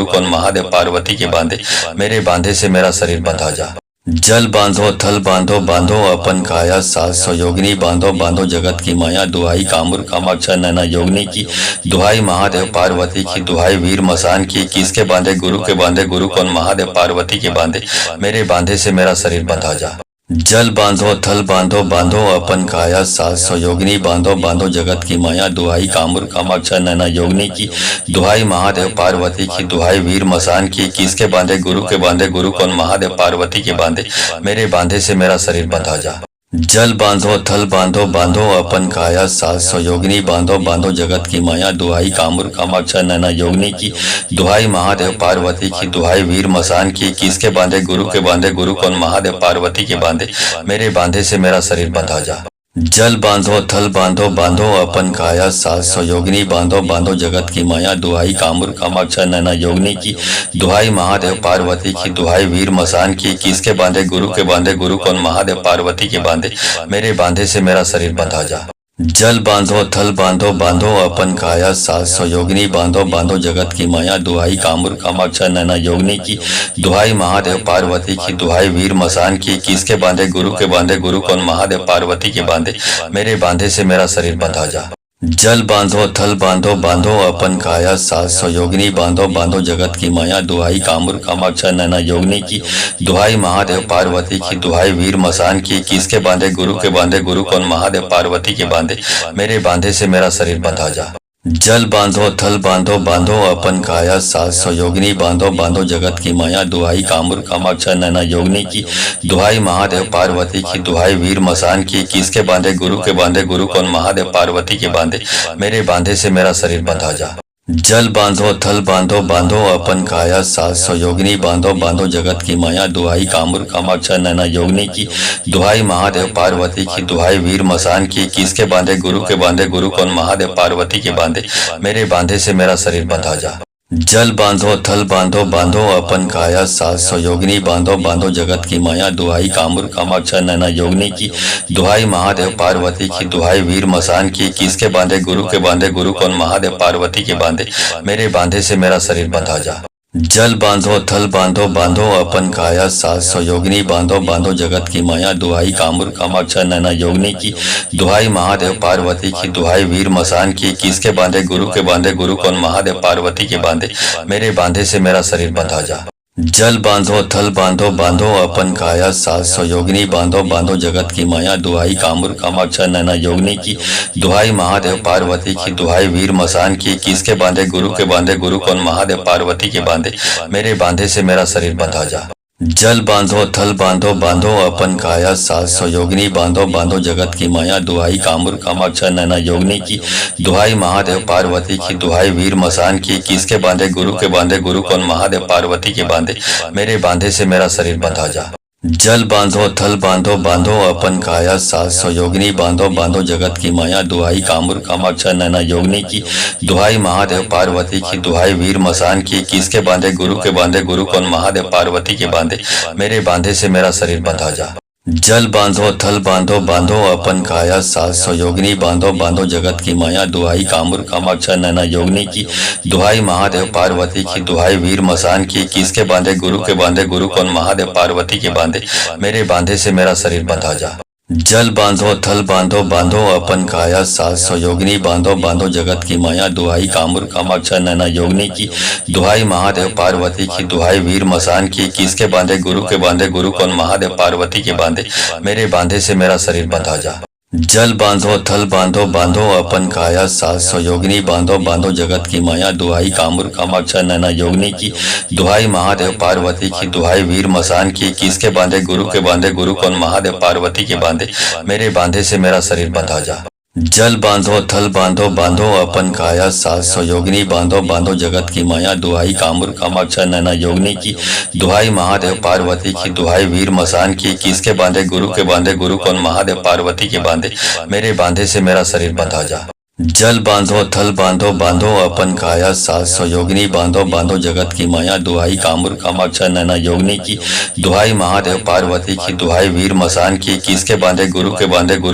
[SPEAKER 1] कौन महादेव पार्वती के बांधे मेरे बांधे से मेरा शरीर बंधा जा। जल बांधो थल बांधो बांधो अपन काया सात सौ योगिनी बांधो बांधो जगत की माया दुहाई कामुर कामाक्षा नैना योगिनी की दुहाई महादेव पार्वती की दुहाई वीर मसान की किसके बांधे गुरु कौन महादेव पार्वती के बांधे मेरे बांधे से मेरा शरीर बंधा जा। जल बांधो थल बांधो बांधो अपन काया सात सौ योगिनी बांधो बांधो जगत की माया दुहाई कामुर कामाक्षा नैना योगिनी की दुहाई महादेव पार्वती की दुहाई वीर मसान की किसके बांधे गुरु कौन महादेव पार्वती के बांधे मेरे बांधे से मेरा शरीर बंधा जा। जल बांधो थल बांधो बांधो अपन काया सात सौ योगिनी बांधो बांधो जगत की माया दुहाई कामुर कामाक्षा नैना योगिनी की दुहाई महादेव पार्वती की दुहाई वीर मसान की किसके बांधे गुरु कौन महादेव पार्वती के बांधे मेरे बांधे से मेरा शरीर बंधा जा। जल बांधो थल बांधो बांधो अपन काया सात सौ योगिनी बांधो बांधो जगत की माया दुहाई कामुर कामाक्षा नैना योगिनी की दुहाई महादेव पार्वती की दुहाई वीर मसान की किसके बांधे गुरु कौन महादेव पार्वती के बांधे मेरे बांधे से मेरा शरीर बंधा जा। जल बांधो थल बांधो बांधो अपन काया सात सौ योगिनी बांधो बांधो जगत की माया दुहाई कामुर कामाक्षा नैना योगिनी की दुहाई महादेव पार्वती की दुहाई वीर मसान की किसके बांधे गुरु कौन महादेव पार्वती के बांधे मेरे बांधे से मेरा शरीर बंधा जा। जल बांधो थल बांधो बांधो अपन काया सात सौ योगिनी बांधो बांधो जगत की माया दुहाई कामुर कामाक्षा नैना योगिनी की दुहाई महादेव पार्वती की दुहाई वीर मसान की किसके बांधे गुरु कौन महादेव पार्वती के बांधे मेरे बांधे से मेरा शरीर बंधा जा। जल बांधो थल बांधो बांधो अपन काया सात सौ योगिनी बांधो बांधो जगत की माया दुहाई कामुर कामाक्षा नैना योगिनी की दुहाई महादेव पार्वती की दुहाई वीर मसान की किसके बांधे गुरु कौन महादेव पार्वती के बांधे मेरे बांधे से मेरा शरीर बंधा जा। जल बांधो थल बांधो बांधो अपन काया सात सौ योगिनी बांधो बांधो जगत की माया दुहाई कामुर कामाक्षा नैना योगिनी की दुहाई महादेव पार्वती की दुहाई वीर मसान की किसके बांधे गुरु कौन महादेव पार्वती के बांधे मेरे बांधे से मेरा शरीर बंधा जा। जल बांधो थल बांधो बांधो अपन काया सात सौ योगिनी बांधो बांधो जगत की माया दुहाई कामुर कामाक्षा नैना योगिनी की दुहाई महादेव पार्वती की दुहाई वीर मसान की किसके बांधे गुरु कौन महादेव पार्वती के बांधे मेरे बांधे से मेरा शरीर बंधा जा। जल बांधो थल बांधो बांधो अपन काया सात सौ योगिनी बांधो बांधो जगत की माया दुहाई कामुर कामाक्षा नैना योगिनी की दुहाई महादेव पार्वती की दुहाई वीर मसान की किसके बांधे गुरु कौन महादेव पार्वती के बांधे मेरे बांधे से मेरा शरीर बंधा जा। जल बांधो थल बांधो बांधो अपन काया सात सौ योगिनी बांधो बांधो जगत की माया दुहाई कामुर कामाक्षा नैना योगिनी की दुहाई महादेव पार्वती की दुहाई वीर मसान की किसके बांधे गुरु कौन महादेव पार्वती के बांधे मेरे बांधे से मेरा शरीर बंधा जा। जल बांधो थल बांधो बांधो अपन काया सात सौ योगिनी बांधो बांधो जगत की माया दुहाई कामुर कामाक्षा नैना योगिनी की दुहाई महादेव पार्वती की दुहाई वीर मसान की किसके बांधे गुरु कौन महादेव पार्वती के बांधे मेरे बांधे से मेरा शरीर बंधा जा। जल बांधो थल बांधो बांधो अपन काया सात सौ योगिनी बांधो बांधो जगत की माया दुहाई कामुर कामाक्षा नैना योगिनी की दुहाई महादेव पार्वती की दुहाई वीर मसान की किसके बांधे गुरु कौन महादेव पार्वती के बांधे मेरे बांधे से मेरा शरीर बंधा जा। जल बांधो थल बांधो बांधो अपन काया सात सौ योगिनी बांधो बांधो जगत की माया दुहाई कामुर कामाक्षा नैना योगिनी की दुहाई महादेव पार्वती की दुहाई वीर मसान की किसके बांधे गुरु कौन महादेव पार्वती के बांधे मेरे बांधे से मेरा शरीर बंधा जा। जल बांधो थल बांधो बांधो अपन काया सास योगिनी बांधो बांधो जगत की माया दुहाई कामुर कामाक्षा नैना योगिनी की दुहाई महादेव पार्वती की दुहाई वीर मसान की किसके बांधे गुरु कौन महादेव पार्वती के बांधे मेरे बांधे से मेरा शरीर बंधा जा। जल बांधो थल बांधो बांधो अपन काया सास योगिनी बांधो बांधो जगत की माया दुहाई कामुर कामाक्षा नैना योगिनी की दुहाई महादेव पार्वती की दुहाई वीर मसान की किसके बांधे गुरु कौन महादेव पार्वती के बांधे मेरे बांधे से मेरा शरीर बंधा जा। जल बांधो थल बांधो बांधो अपन काया सास योगिनी बांधो बांधो जगत की माया दुहाई कामुर कामाक्षा नैना योगिनी की दुहाई महादेव पार्वती की दुहाई वीर मसान की किसके बांधे गुरु कौन महादेव पार्वती के बांधे मेरे बांधे से मेरा शरीर बंधा जा। जल बांधो थल बांधो बांधो अपन काया सास योगिनी बांधो बांधो जगत की माया दुहाई कामुर कामाक्षा नैना योगिनी की दुहाई महादेव पार्वती की दुहाई वीर मसान की किसके बांधे गुरु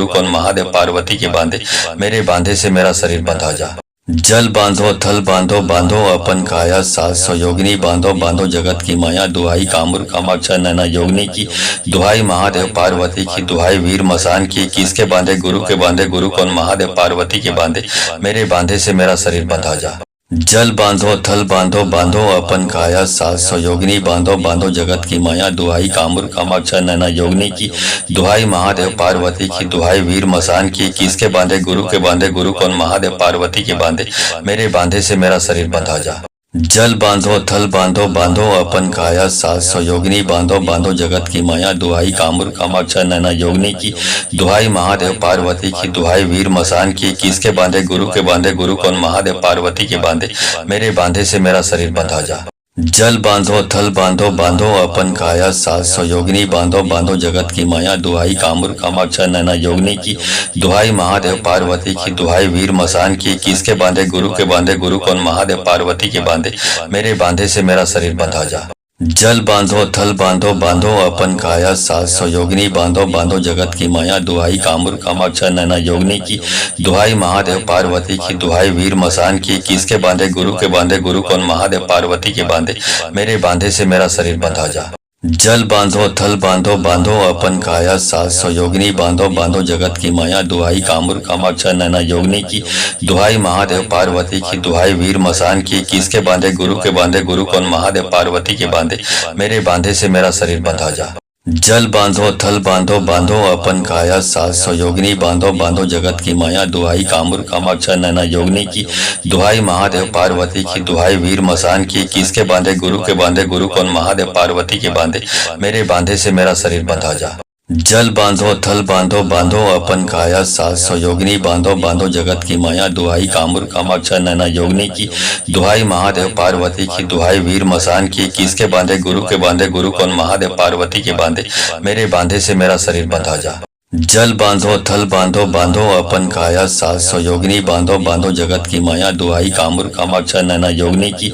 [SPEAKER 1] कौन महादेव पार्वती के बांधे मेरे बांधे से मेरा शरीर बंधा जा। जल बांधो थल बांधो बांधो अपन काया सास योगिनी बांधो बांधो जगत की माया दुहाई कामुर कामाक्षा नैना योगिनी की दुहाई महादेव पार्वती की दुहाई वीर मसान की किसके बांधे गुरु कौन महादेव पार्वती के बांधे मेरे बांधे से मेरा शरीर बंधा जा। जल बांधो थल बांधो बांधो अपन काया सास योगिनी बांधो बांधो जगत की माया दुहाई कामुर कामाक्षा नैना योगिनी की दुहाई महादेव पार्वती की दुहाई वीर मसान की किसके बांधे गुरु कौन महादेव पार्वती के बांधे मेरे बांधे से मेरा शरीर बंधा जा। जल बांधो थल बांधो बांधो अपन काया सास योगिनी बांधो बांधो जगत की माया दुहाई कामुर कामाक्षा नैना योगिनी की दुहाई महादेव पार्वती की दुहाई वीर मसान की किसके बांधे गुरु कौन महादेव पार्वती के बांधे मेरे बांधे से मेरा शरीर बंधा जा। जल बांधो थल बांधो बांधो अपन काया सास योगिनी बांधो बांधो जगत की माया दुहाई कामुर कामाक्षा नैना योगिनी की दुहाई महादेव पार्वती की दुहाई वीर मसान की किसके बांधे गुरु कौन महादेव पार्वती के बांधे मेरे बांधे से मेरा शरीर बंधा जा। जल बांधो थल बांधो बांधो अपन काया सास योगिनी बांधो बांधो जगत की माया दुहाई कामुर कामाक्षा नैना योगिनी की दुहाई महादेव पार्वती की दुहाई वीर मसान की किसके बांधे गुरु कौन महादेव पार्वती के बांधे मेरे बांधे से मेरा शरीर बंधा जा। जल बांधो थल बांधो बांधो अपन काया सास योगिनी बांधो बांधो जगत की माया दुहाई कामुर कामाक्षा नैना योगिनी की दुहाई महादेव पार्वती की दुहाई वीर मसान की किसके बांधे गुरु कौन महादेव पार्वती के बांधे मेरे बांधे से मेरा शरीर बंधा जा। जल बांधो थल बांधो बांधो अपन काया सास योगिनी बांधो बांधो जगत की माया दुहाई कामुर कामाक्षा नैना योगिनी की दुहाई महादेव पार्वती की दुहाई वीर मसान की किसके बांधे गुरु कौन महादेव पार्वती के बांधे मेरे बांधे से मेरा शरीर बंधा जा। जल बांधो थल बांधो बांधो अपन काया सास योगिनी बांधो बांधो जगत की माया दुहाई कामुर कामाक्षा नैना योगिनी की दुहाई महादेव पार्वती की दुहाई वीर मसान की किसके बांधे गुरु कौन महादेव पार्वती के बांधे मेरे बांधे से मेरा शरीर बंधा जा। जल बांधो थल बांधो बांधो अपन काया सास योगिनी बांधो बांधो जगत की माया दुहाई कामुर कामाक्षा नैना योगिनी की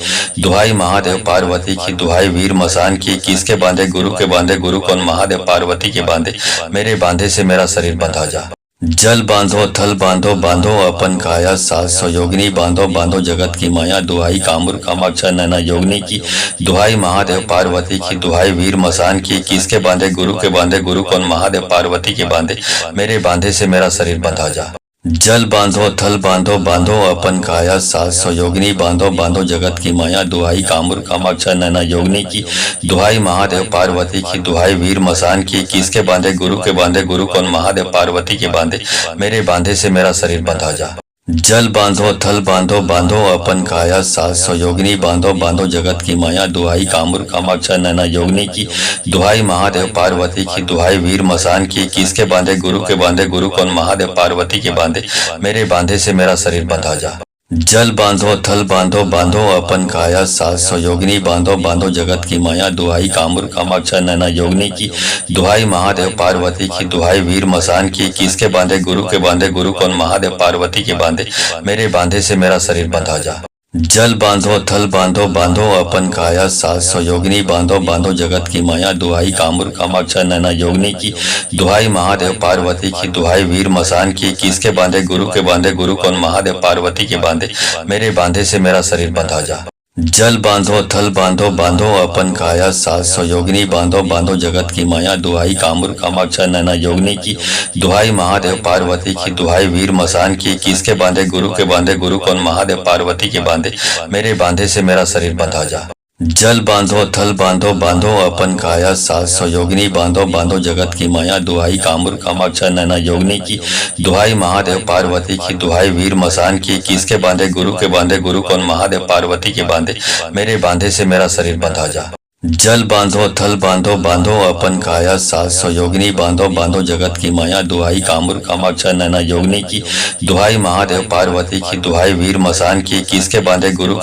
[SPEAKER 1] दुहाई महादेव पार्वती की दुहाई वीर मसान की किसके बांधे गुरु कौन महादेव पार्वती के बांधे मेरे बांधे से मेरा शरीर बंधा जा। जल बांधो थल बांधो बांधो अपन काया सास योगिनी बांधो बांधो जगत की माया दुहाई कामुर कामाक्षा नैना योगिनी की दुहाई महादेव पार्वती की दुहाई वीर मसान की किसके बांधे गुरु कौन महादेव पार्वती के बांधे मेरे बांधे से मेरा शरीर बंधा जा। जल बांधो थल बांधो बांधो अपन काया सास योगिनी बांधो बांधो जगत की माया दुहाई कामुर कामाक्षा नैना योगिनी की दुहाई महादेव पार्वती की दुहाई वीर मसान की किसके बांधे गुरु कौन महादेव पार्वती के बांधे मेरे बांधे से मेरा शरीर बंधा जा। जल बांधो थल बांधो बांधो अपन काया सास योगिनी बांधो बांधो जगत की माया दुहाई कामुर कामाक्षा नैना योगिनी की दुहाई महादेव पार्वती की दुहाई वीर मसान की किसके बांधे गुरु कौन महादेव पार्वती के बांधे मेरे बांधे से मेरा शरीर बंधा जा। जल बांधो थल बांधो बांधो अपन काया सास योगिनी बांधो बांधो जगत की माया दुहाई कामुर कामाक्षा नैना योगिनी की दुहाई महादेव पार्वती की दुहाई वीर मसान की किसके बांधे गुरु कौन महादेव पार्वती के बांधे मेरे बांधे से मेरा शरीर बंधा जा। जल बांधो थल बांधो बांधो अपन काया सास योगिनी बांधो बांधो जगत की माया दुहाई कामुर कामाक्षा नैना योगिनी की दुहाई महादेव पार्वती की दुहाई वीर मसान की किसके बांधे गुरु कौन महादेव पार्वती के बांधे मेरे बांधे से मेरा शरीर बंधा जा। जल बांधो थल बांधो बांधो अपन काया सात सौ योगिनी बांधो बांधो जगत की माया दुहाई कामुर कामाक्षा नैना योगिनी की दुहाई महादेव पार्वती की दुहाई वीर मसान की किसके बांधे गुरु कौन महादेव पार्वती के बांधे मेरे बांधे से मेरा शरीर बंधा जा। जल बांधो थल बांधो बांधो अपन काया सात सौ योगिनी बांधो बांधो जगत की माया दुहाई कामुर कामाक्षा नैना योगिनी की दुहाई महादेव पार्वती की दुहाई वीर मसान की किसके बांधे गुरु कौन महादेव पार्वती के बांधे मेरे बांधे से मेरा शरीर बंधा जा। जल बांधो थल बांधो बांधो अपन काया सात सौ योगिनी बांधो बांधो जगत की माया दुहाई कामुर कामाक्षा नैना योगिनी की दुहाई महादेव पार्वती की दुहाई वीर मसान की किसके बांधे गुरु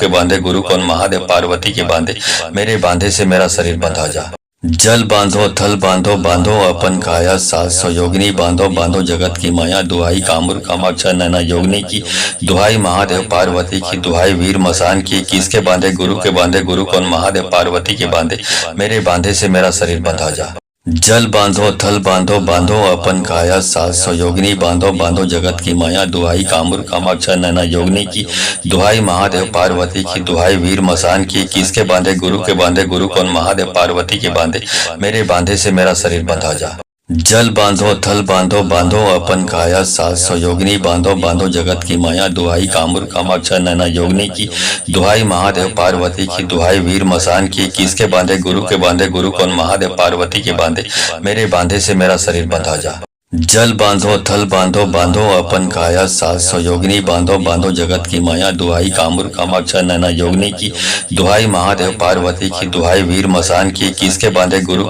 [SPEAKER 1] कौन महादेव पार्वती के बांधे मेरे बांधे से मेरा शरीर बंधा जा। जल बांधो थल बांधो बांधो अपन काया सात सौ योगिनी बांधो बांधो जगत की माया दुहाई कामुर कामाक्षा नैना योगिनी की दुहाई महादेव पार्वती की दुहाई वीर मसान की किसके बांधे गुरु कौन महादेव पार्वती के बांधे मेरे बांधे से मेरा शरीर बंधा जा। जल बांधो थल बांधो बांधो अपन काया सात सौ योगिनी बांधो बांधो जगत की माया दुहाई कामुर कामाक्षा नैना योगिनी की दुहाई महादेव पार्वती की दुहाई वीर मसान की किसके बांधे गुरु कौन महादेव पार्वती के बांधे मेरे बांधे से मेरा शरीर बंधा जा। जल बांधो थल बांधो बांधो अपन काया सात सौ योगिनी बांधो बांधो जगत की माया दुहाई कामुर कामाक्षा नैना योगिनी की दुहाई महादेव पार्वती की दुहाई वीर मसान की किसके बांधे गुरु कौन महादेव पार्वती के बांधे मेरे बांधे से मेरा शरीर बंधा जा। जल बांधो थल बांधो बांधो अपन काया सात सौ योगिनी बांधो बांधो जगत की माया दुहाई कामुर कामाक्षा नैना योगिनी की दुहाई महादेव पार्वती की दुहाई वीर मसान की किसके बांधे गुरु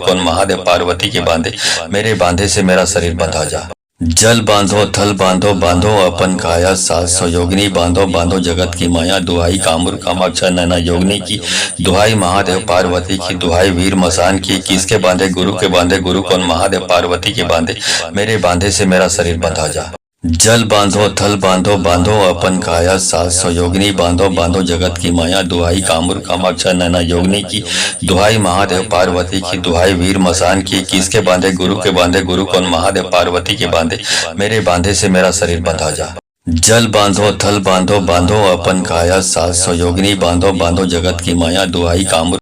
[SPEAKER 1] कौन महादेव पार्वती के बांधे मेरे बांधे से मेरा शरीर बंधा जा। जल बांधो थल बांधो बांधो अपन काया सात सौ योगिनी बांधो बांधो जगत की माया दुहाई कामुर कामाक्षा नैना योगिनी की दुहाई महादेव पार्वती की दुहाई वीर मसान की किसके बांधे गुरु कौन महादेव पार्वती के बांधे मेरे बांधे से मेरा शरीर बंधा जा। जल बांधो थल बांधो बांधो अपन काया सात सौ योगिनी बांधो बांधो जगत की माया दुहाई कामुर कामाक्षा नैना योगिनी की दुहाई महादेव पार्वती की दुहाई वीर मसान की किसके बांधे गुरु कौन महादेव पार्वती के बांधे मेरे बांधे से मेरा शरीर बंधा जा। जल बांधो थल बांधो बांधो अपन काया सात सौ योगिनी बांधो बांधो जगत की माया दुहाई कामुर